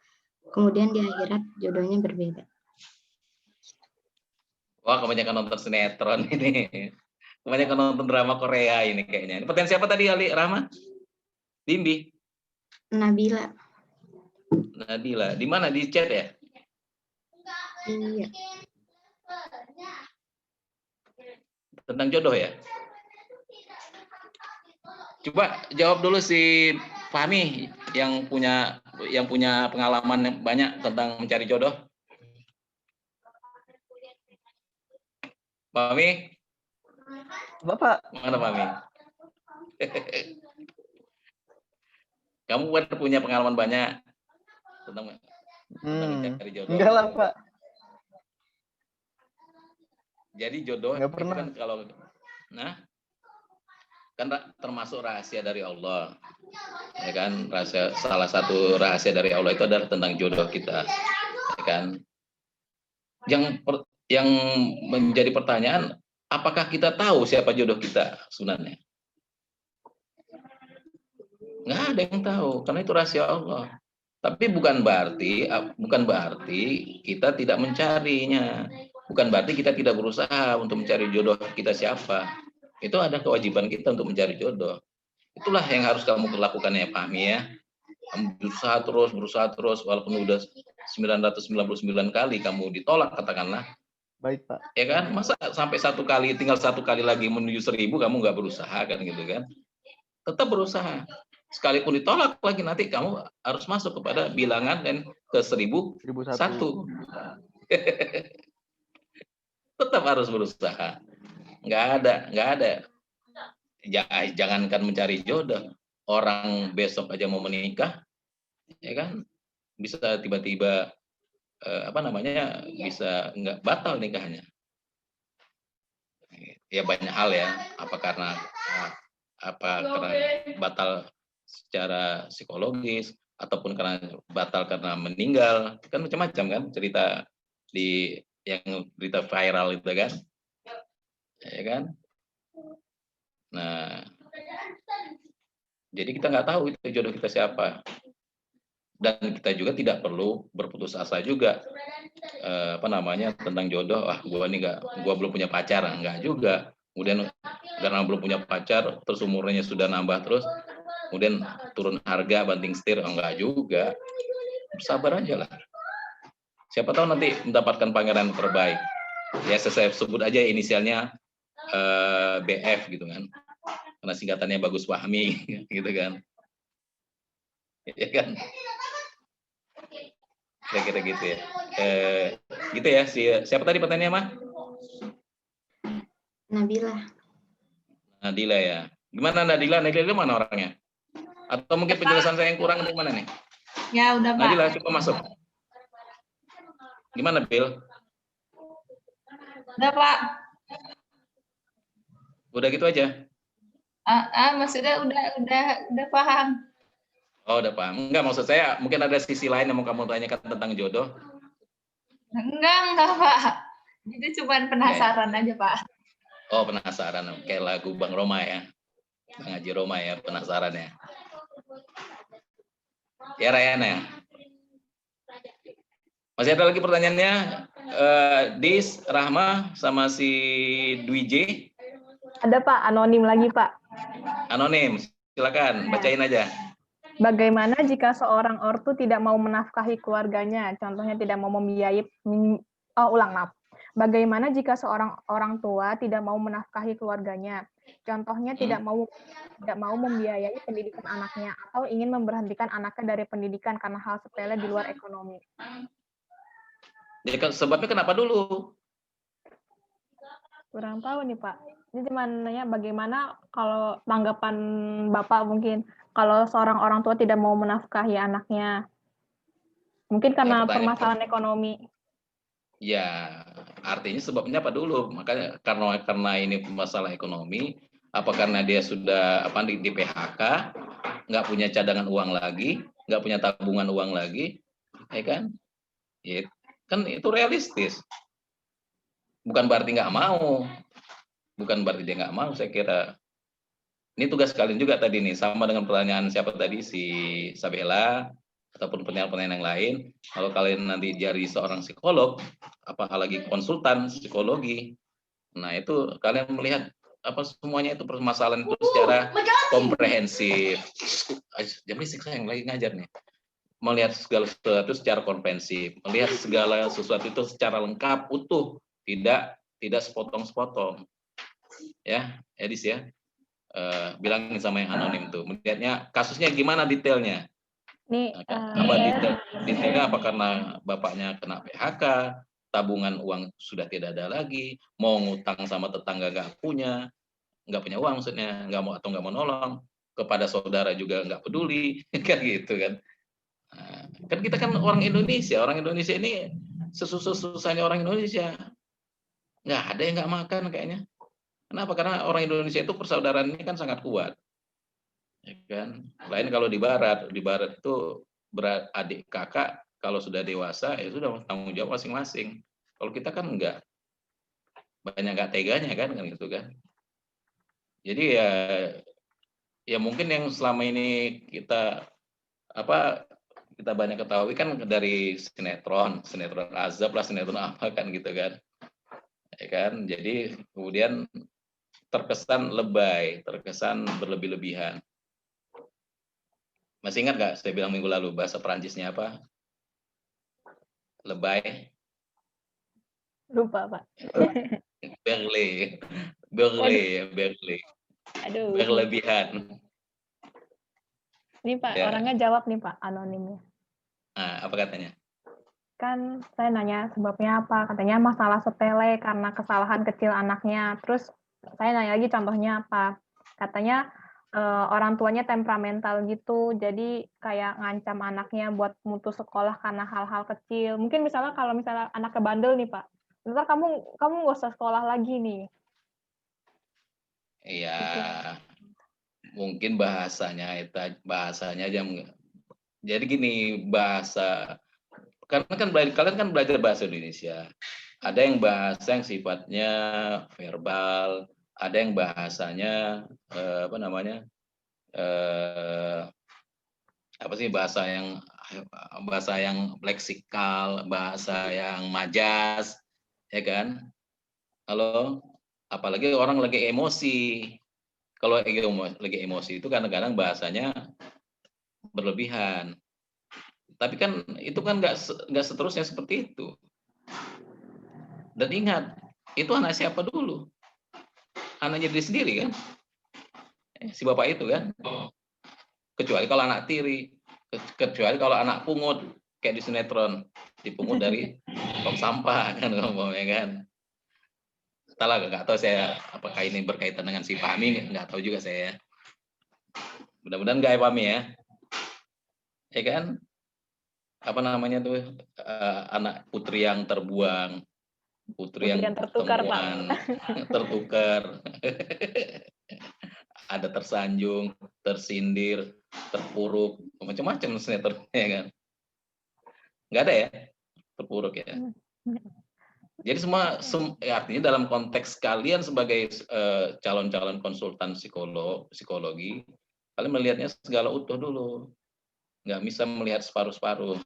S4: kemudian di akhirat jodohnya berbeda?
S7: Wah, kebanyakan nonton sinetron ini. Kebanyakan nonton drama Korea ini kayaknya. Ini pertanyaan siapa tadi, Ali Rahma? Bimbi?
S4: Nabila.
S7: Nadila. Di mana? Di chat ya?
S4: Iya.
S7: Tentang jodoh ya? Coba jawab dulu si Fahmi yang punya pengalaman banyak tentang mencari jodoh. Fahmi?
S8: Bapak.
S7: Mana Fahmi? Kamu kan punya pengalaman banyak tentang mencari jodoh.
S8: Enggak lah, Pak.
S7: Jadi jodoh
S8: Nggak
S7: itu
S8: pernah.
S7: kan kan termasuk rahasia dari Allah. Ya kan, salah satu rahasia dari Allah itu adalah tentang jodoh kita. Ya kan? Yang menjadi pertanyaan, apakah kita tahu siapa jodoh kita sebenarnya? Nggak ada yang tahu, karena itu rahasia Allah. Tapi bukan berarti kita tidak mencarinya. Bukan berarti kita tidak berusaha untuk mencari jodoh kita siapa. Itu ada kewajiban kita untuk mencari jodoh. Itulah yang harus kamu lakukan ya, Fahmi ya. Kamu berusaha terus, walaupun udah 999 kali kamu ditolak katakanlah.
S8: Baik, Pak.
S7: Ya kan? Masa sampai tinggal satu kali lagi menuju 1000 kamu nggak berusaha kan gitu kan? Tetap berusaha. Sekalipun ditolak lagi nanti kamu harus masuk kepada bilangan dan ke 1001. Tetap harus berusaha. Nggak ada. Jangankan mencari jodoh, orang besok aja mau menikah, ya kan? Bisa tiba-tiba bisa nggak batal nikahnya. Ya banyak hal ya. Karena batal secara psikologis ataupun karena batal karena meninggal, kan macam-macam kan cerita yang berita viral itu kan, ya kan. Nah, jadi kita nggak tahu itu jodoh kita siapa, dan kita juga tidak perlu berputus asa juga tentang jodoh. Gua belum punya pacar, enggak juga. Kemudian karena belum punya pacar, terus umurnya sudah nambah terus, kemudian turun harga banting setir, enggak juga. Sabar aja lah. Siapa tahu nanti mendapatkan pangeran terbaik. Ya saya sebut aja inisialnya BF gitu kan. Karena singkatannya Bagus Fahmi gitu kan. Ya kan. Kira-kira gitu ya. Gitu ya. Siapa tadi pertanyaannya, Mah? Nadila ya. Gimana Nadila? Nadila mana orangnya? Atau mungkin penjelasan saya yang kurang di mana nih?
S15: Ya udah Pak.
S7: Nadila coba masuk. Gimana Bill?
S15: Udah Pak.
S7: Udah gitu aja.
S15: Maksudnya udah paham.
S7: Oh udah paham. Enggak, maksud saya mungkin ada sisi lain yang mau kamu tanyakan tentang jodoh.
S15: Enggak Pak. Itu cuma penasaran aja Pak.
S7: Oh penasaran, kayak lagu Bang Roma ya. Bang Haji Roma ya, penasaran ya. Ya Rayana ya. Masih ada lagi pertanyaannya? Dis, Rahma, sama si Dwi J?
S1: Ada Pak, anonim lagi Pak.
S7: Anonim, silakan bacain aja.
S1: Bagaimana jika seorang ortu tidak mau menafkahi keluarganya? Contohnya tidak mau membiayai, Bagaimana jika seorang orang tua tidak mau menafkahi keluarganya? Contohnya tidak mau membiayai pendidikan anaknya atau ingin memberhentikan anaknya dari pendidikan karena hal sepele di luar ekonomi.
S7: Jadi sebabnya kenapa dulu?
S1: Kurang tahu nih Pak. Ini bagaimana kalau tanggapan Bapak mungkin kalau seorang orang tua tidak mau menafkahi anaknya? Mungkin karena permasalahan ekonomi.
S7: Ya, artinya sebabnya apa dulu? Makanya karena ini masalah ekonomi, apa karena dia sudah di PHK, nggak punya cadangan uang lagi, nggak punya tabungan uang lagi, ya kan? Ya, kan itu realistis. Bukan berarti nggak mau. Bukan berarti dia nggak mau, saya kira. Ini tugas kalian juga tadi nih, sama dengan pertanyaan siapa tadi, si Sabella. ataupun penilaian-penilaian yang lain. Kalau kalian nanti jadi seorang psikolog, apalagi konsultan psikologi, nah itu kalian melihat apa semuanya itu permasalahan itu secara komprehensif. Jam ini saya yang lagi ngajar nih. Melihat segala sesuatu secara komprehensif, melihat segala sesuatu itu secara lengkap, utuh, tidak sepotong-sepotong. Ya, Edis ya. Bilangin sama yang anonim tuh, melihatnya kasusnya gimana detailnya. Apa detailnya apa karena bapaknya kena PHK, tabungan uang sudah tidak ada lagi, mau ngutang sama tetangga nggak punya uang maksudnya, nggak mau nolong, kepada saudara juga nggak peduli, kan gitu kan. Kan kita kan orang Indonesia ini sesusah-susahnya orang Indonesia, nggak ada yang nggak makan kayaknya. Kenapa? Karena orang Indonesia itu persaudaraan ini kan sangat kuat, ya kan. Lain kalau di Barat itu adik kakak kalau sudah dewasa ya sudah tanggung jawab masing-masing. Kalau kita kan enggak, banyak nggak teganya kan gitu kan. Jadi ya mungkin yang selama ini kita banyak ketahui kan dari sinetron azab lah, sinetron apa kan gitu kan, ya kan. Jadi kemudian terkesan lebay, terkesan berlebih-lebihan. Masih ingat nggak saya bilang minggu lalu bahasa Perancisnya apa? Lebay.
S1: Lupa, Pak.
S7: Berle.
S1: Aduh.
S7: Berlebihan.
S1: Ini Pak,
S7: Ya.
S1: orangnya jawab nih Pak, anonimnya.
S7: Nah, apa katanya?
S1: Kan saya nanya sebabnya apa, katanya masalah sepele karena kesalahan kecil anaknya. Terus saya nanya lagi contohnya apa, katanya orang tuanya temperamental gitu, jadi kayak ngancam anaknya buat mutus sekolah karena hal-hal kecil. Mungkin misalnya kalau misalnya anaknya bandel nih Pak, ntar kamu nggak usah sekolah lagi nih.
S7: Iya, mungkin bahasanya aja. Jadi gini, bahasa, karena kan kalian kan belajar bahasa Indonesia. Ada yang bahasa yang sifatnya verbal, ada yang bahasanya bahasa yang leksikal, bahasa yang majas, ya kan? Halo, apalagi orang lagi emosi. Kalau lagi emosi itu kadang-kadang bahasanya berlebihan. Tapi kan itu kan nggak seterusnya seperti itu. Dan ingat, itu anak siapa dulu? Anaknya diri sendiri kan? Si bapak itu kan? Kecuali kalau anak tiri, kecuali kalau anak pungut kayak di sinetron, dipungut dari tong sampah kan ngomongnya kan. Entahlah, nggak tahu saya apakah ini berkaitan dengan si Fahmi, nggak tahu juga saya. Mudah-mudahan nggak ya Fahmi ya. Ya kan? Apa namanya tuh, anak putri yang terbuang, putri yang
S1: tertukar Pak.
S7: Tertukar. Ada tersanjung, tersindir, terpuruk, macam-macam sinetronnya kan. Nggak ada ya terpuruk ya. Jadi artinya dalam konteks kalian sebagai calon-calon konsultan psikologi, kalian melihatnya segala utuh dulu. Nggak bisa melihat separuh-separuh.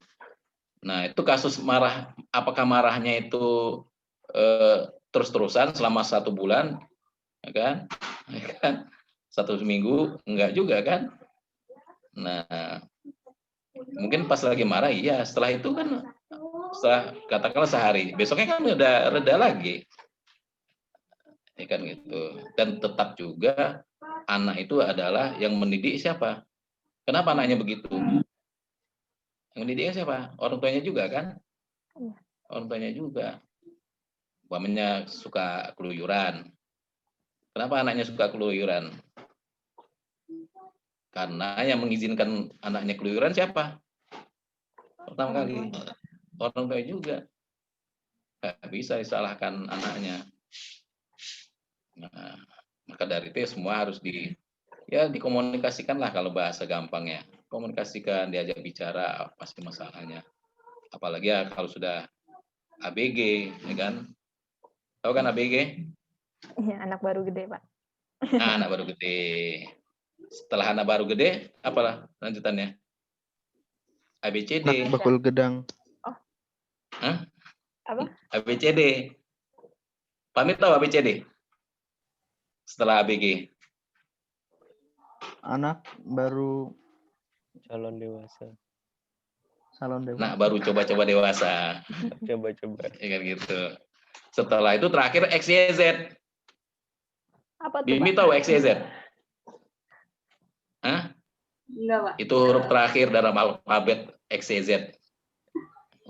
S7: Nah, itu kasus marah, apakah marahnya itu terus-terusan selama 1 bulan, ya kan? 1 minggu, enggak juga kan? Nah, mungkin pas lagi marah, iya. Setelah itu kan, setelah katakanlah sehari, besoknya kan udah reda lagi. Ya kan gitu. Dan tetap juga anak itu adalah yang mendidik siapa? Kenapa anaknya begitu? Yang mendidiknya siapa? Orang tuanya juga kan? Orang tuanya juga. Umpamanya suka keluyuran. Kenapa anaknya suka keluyuran? Karena yang mengizinkan anaknya keluyuran siapa? Pertama kali orang tua juga. Nggak bisa disalahkan anaknya. Nah, maka dari itu semua harus dikomunikasikan lah kalau bahasa gampangnya. Komunikasikan, diajak bicara pasti masalahnya. Apalagi ya kalau sudah ABG, ya kan? Tahu kan ABG?
S1: Iya, anak baru gede Pak.
S7: Nah, anak baru gede. Setelah anak baru gede, apalah lanjutannya? ABCD.
S8: Nak bakul gedang.
S7: Hah?
S1: Apa?
S7: ABCD. Pamit tahu ABCD? Setelah ABG.
S8: Anak baru
S2: calon dewasa.
S7: Nah, baru coba-coba dewasa.
S2: Coba-coba.
S7: Ya kan gitu. Setelah itu terakhir XYZ.
S1: Apa tuh,
S7: Bimi
S1: Pak?
S7: tahu XYZ? Hah?
S13: Enggak, Pak.
S7: Itu huruf terakhir dalam alfabet XYZ.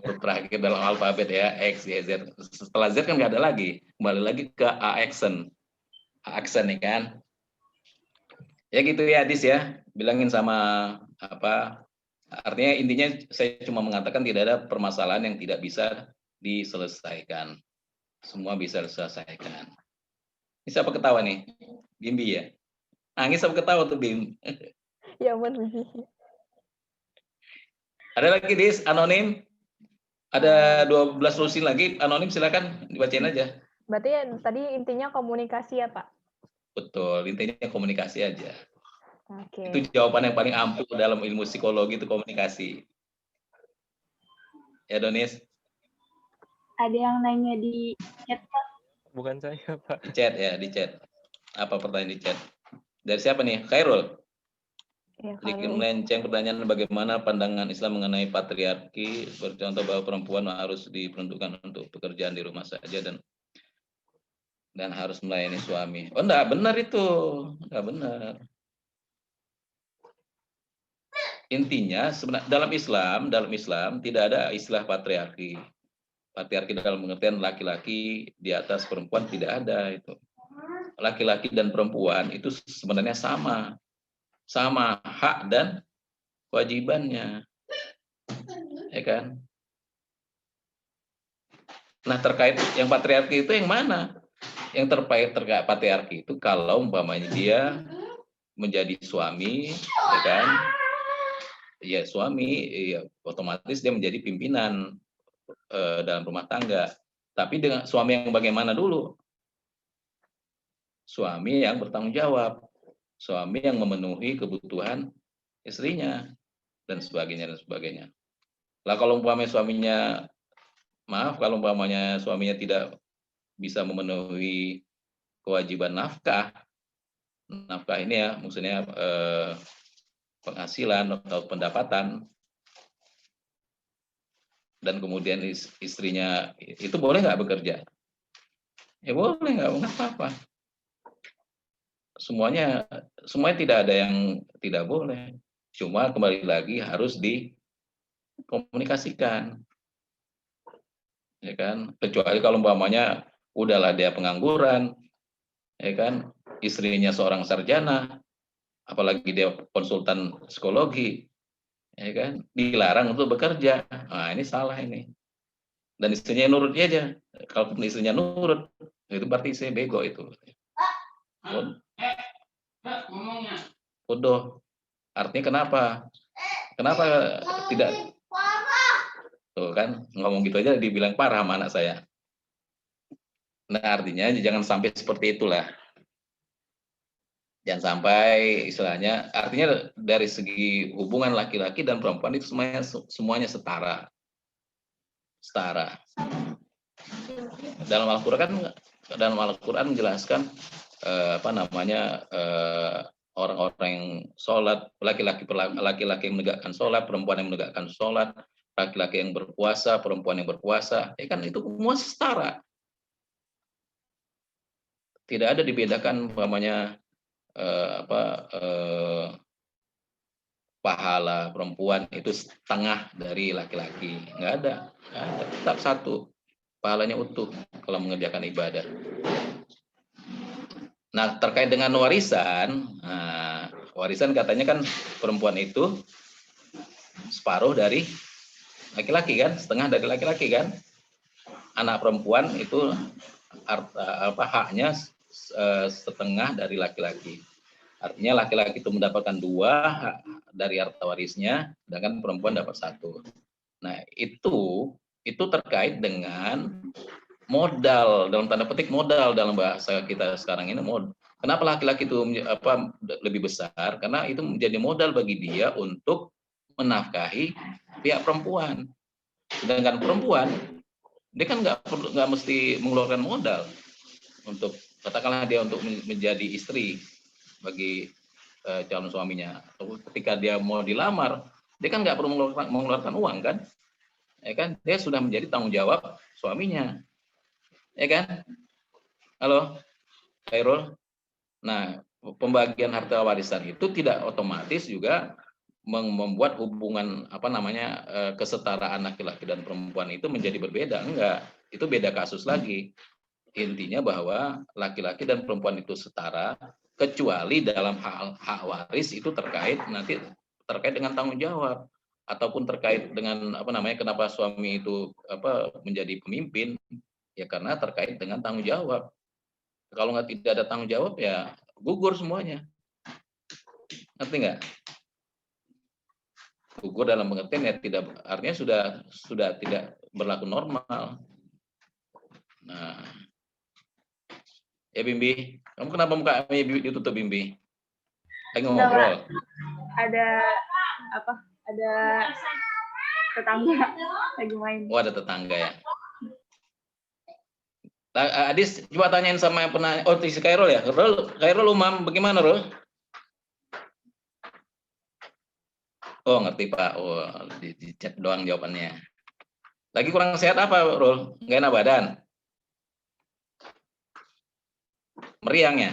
S7: Huruf terakhir dalam alfabet ya, XYZ. Setelah Z kan nggak ada lagi. Kembali lagi ke aksen. Aksen nih kan. Ya gitu ya, Adis ya. Bilangin sama apa? Artinya intinya saya cuma mengatakan tidak ada permasalahan yang tidak bisa diselesaikan. Semua bisa diselesaikan. Ini siapa ketawa nih? Bimbi ya? Nangis apa ketawa tuh Bim?
S1: Ya ampun, Bibi.
S7: Ada lagi Dis, anonim? Ada 12 solusi lagi, anonim silakan dibacain aja.
S1: Berarti ya, tadi intinya komunikasi ya, Pak?
S7: Betul, intinya komunikasi aja.
S1: Oke.
S7: Itu jawaban yang paling ampuh dalam ilmu psikologi itu komunikasi. Ya Donis?
S13: Ada yang nanya di chat, Pak.
S2: Bukan saya, Pak.
S7: Di chat ya, di chat. Apa pertanyaan di chat? Dari siapa nih? Khairul?
S1: Ya,
S7: Sedikit melenceng pertanyaan bagaimana pandangan Islam mengenai patriarki, bercontoh bahwa perempuan harus diperuntukkan untuk pekerjaan di rumah saja dan harus melayani suami. Oh enggak benar itu, enggak benar. Intinya sebenarnya dalam Islam tidak ada istilah patriarki. Patriarki dalam pengertian laki-laki di atas perempuan tidak ada itu. Laki-laki dan perempuan itu sebenarnya sama hak dan kewajibannya, ya kan? Nah terkait yang patriarki itu yang mana? Yang terkait patriarki itu kalau umpamanya dia menjadi suami, ya kan? Ya suami, ya otomatis dia menjadi pimpinan dalam rumah tangga. Tapi dengan suami yang bagaimana dulu? Suami yang bertanggung jawab, suami yang memenuhi kebutuhan istrinya dan sebagainya. Lah kalau umpamanya suaminya tidak bisa memenuhi kewajiban nafkah ini ya maksudnya penghasilan atau pendapatan, dan kemudian istrinya itu boleh nggak bekerja? Ya boleh, nggak apa-apa. Semuanya tidak ada yang tidak boleh. Cuma kembali lagi harus dikomunikasikan, ya kan? Kecuali kalau umpamanya udahlah dia pengangguran, ya kan? Istrinya seorang sarjana, apalagi dia konsultan psikologi, ya kan? Dilarang untuk bekerja. Nah ini salah ini. Dan istrinya nurut aja. Kalau istrinya nurut, itu berarti istrinya bego itu. Bodoh. Artinya kenapa? Kenapa tidak? Tuh kan ngomong gitu aja dibilang parah sama anak saya. Nah artinya jangan sampai seperti itulah. Jangan sampai istilahnya, artinya dari segi hubungan laki-laki dan perempuan itu semuanya setara. Dalam Al-Quran menjelaskan orang-orang yang sholat, laki-laki yang menegakkan sholat, perempuan yang menegakkan sholat, laki-laki yang berpuasa, perempuan yang berpuasa, ya kan itu semua setara. Tidak ada dibedakan pahala perempuan itu setengah dari laki-laki, nggak ada, tetap satu, pahalanya utuh kalau mengerjakan ibadah. Nah terkait dengan warisan, warisan katanya kan perempuan itu separuh dari laki-laki kan, setengah dari laki-laki kan. Anak perempuan itu haknya setengah dari laki-laki. Artinya laki-laki itu mendapatkan 2 hak dari harta warisnya, sedangkan perempuan dapat 1. Nah itu terkait dengan modal, dalam tanda petik modal dalam bahasa kita sekarang ini. Kenapa laki-laki itu lebih besar? Karena itu menjadi modal bagi dia untuk menafkahi pihak perempuan. Sedangkan perempuan dia kan nggak mesti mengeluarkan modal untuk katakanlah dia untuk menjadi istri bagi calon suaminya. Atau ketika dia mau dilamar, dia kan nggak perlu mengeluarkan uang kan, ya kan? Dia sudah menjadi tanggung jawab suaminya, ya kan? Halo, Khairul. Nah, pembagian harta warisan itu tidak otomatis juga membuat hubungan kesetaraan laki-laki dan perempuan itu menjadi berbeda. Enggak, itu beda kasus lagi. Intinya bahwa laki-laki dan perempuan itu setara, kecuali dalam hak waris itu terkait dengan tanggung jawab, ataupun terkait dengan kenapa suami itu menjadi pemimpin, ya karena terkait dengan tanggung jawab. Kalau tidak ada tanggung jawab ya gugur semuanya. Ngerti nggak? Gugur dalam pengertian ya tidak, artinya sudah tidak berlaku normal. Nah, ya Bimbi, kamu kenapa muka ditutup Bimbi? Lagi ngobrol.
S13: Ada tetangga lagi main.
S7: Oh, ada tetangga ya. Adis, coba tanyain sama yang pernah. Oh, si Khairul ya. Khairul umam bagaimana, Rul? Oh, ngerti Pak. Oh, di chat doang jawabannya. Lagi kurang sehat apa, Rul? Nggak enak badan? Meriang ya?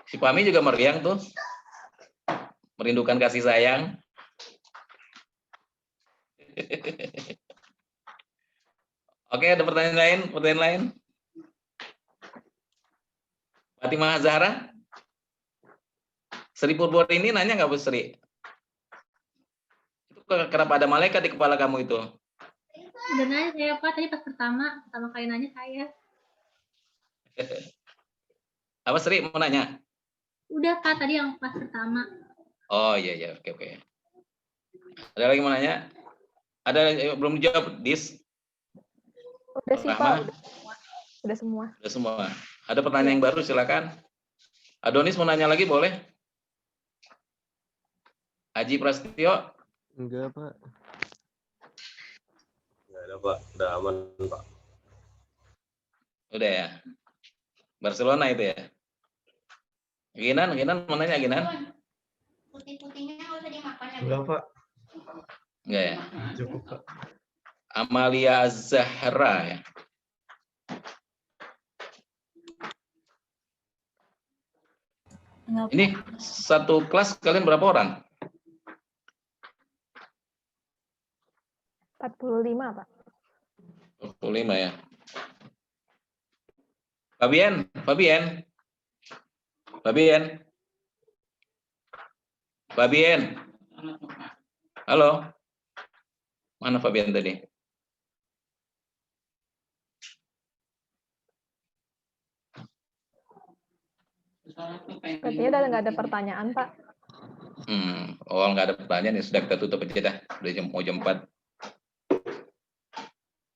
S7: Si Pami juga meriang tuh. Merindukan kasih sayang. Oke, ada pertanyaan lain? Fatimah Zahra? Sri Purwori ini nanya nggak Bu Sri? Itu kenapa ada malaikat di kepala kamu itu?
S6: Udah nanya saya Pak, tadi pas pertama kali nanya saya.
S7: Apa Sri mau nanya?
S6: Udah Pak, tadi yang pas pertama.
S7: Oh iya, oke. Ada lagi mau nanya? Ada belum dijawab, Dis?
S1: Udah sih Pak, udah semua.
S7: Ada pertanyaan yang baru, silakan. Adonis mau nanya lagi boleh? Haji Prasetyo?
S2: Enggak Pak.
S10: Enggak ada Pak, udah aman Pak.
S7: Udah ya. Barcelona itu ya. Ginan mau nanya Ginan?
S4: Putih-putihnya nggak usah dimakan ya.
S10: Enggak Pak.
S7: Enggak ya.
S10: Cukup Pak.
S7: Amalia Zahra ya. Ini satu kelas kalian berapa orang?
S1: 45 Pak.
S7: 45 ya. Fabian. Halo. Mana Fabian tadi?
S1: Sepertinya udah nggak ada pertanyaan, Pak.
S7: Oh, nggak ada pertanyaan ya, sudah kita tutup aja dah. Udah mau jam 4.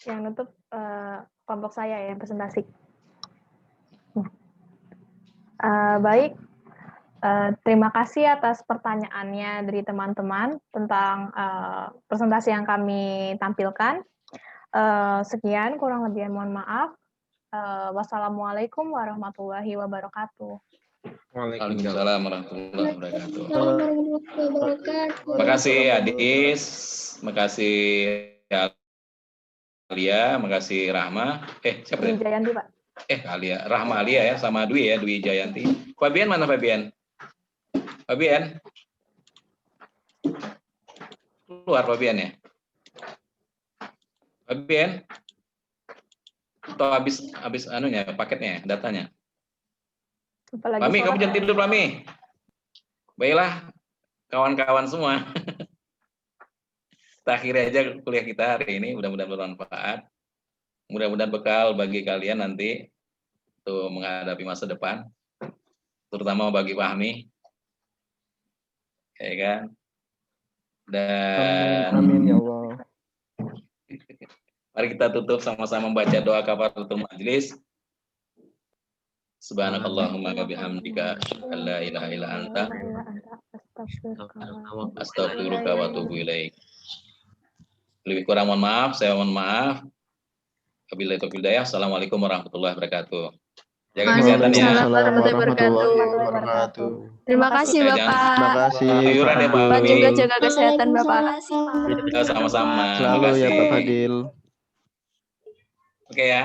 S1: Yang nutup kelompok saya yang presentasi. Baik, terima kasih atas pertanyaannya dari teman-teman tentang presentasi yang kami tampilkan. Sekian, kurang lebih mohon maaf. Wassalamualaikum warahmatullahi wabarakatuh.
S7: Waalaikumsalam warahmatullahi wabarakatuh. Terima kasih Adis, terima kasih Alia, terima kasih Rahma. Siapa
S1: Dwi Jayanti, Pak.
S7: Alia, Rahma Alia ya, sama Dwi ya, Dwi Jayanti. Fabian mana Fabian? Keluar Fabian ya? Fabian? Atau habis anunya, paketnya, datanya? Pami, kamu jangan tidur, Pami. Baiklah, kawan-kawan semua. Kita akhiri aja kuliah kita hari ini, mudah-mudahan bermanfaat. Mudah-mudahan bekal bagi kalian nanti untuk menghadapi masa depan, terutama bagi Fahmi. Ya kan? Dan
S2: amin ya Allah.
S7: Mari kita tutup sama-sama membaca doa kafaratul majlis. Subhanakallahumma wa bihamdika asyhadu an la ilaha illa anta Astagfirullah wa atubu ilaik. Lebih kurang mohon maaf, saya mohon maaf. Wabillahi taufiq hidayah. Assalamualaikum warahmatullahi wabarakatuh. Jaga kesehatan ya.
S8: Waalaikumsalam warahmatullahi wabarakatuh.
S5: Terima kasih Bapak.
S8: Terima kasih.
S7: Iuran ya, Pak
S5: Bapak juga
S7: Fadil.
S5: jaga kesehatan Bapak.
S7: Sama-sama.
S8: Selalu ya
S7: Makasih.
S8: Pak Fadil.
S7: Oke ya.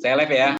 S7: Saya live ya.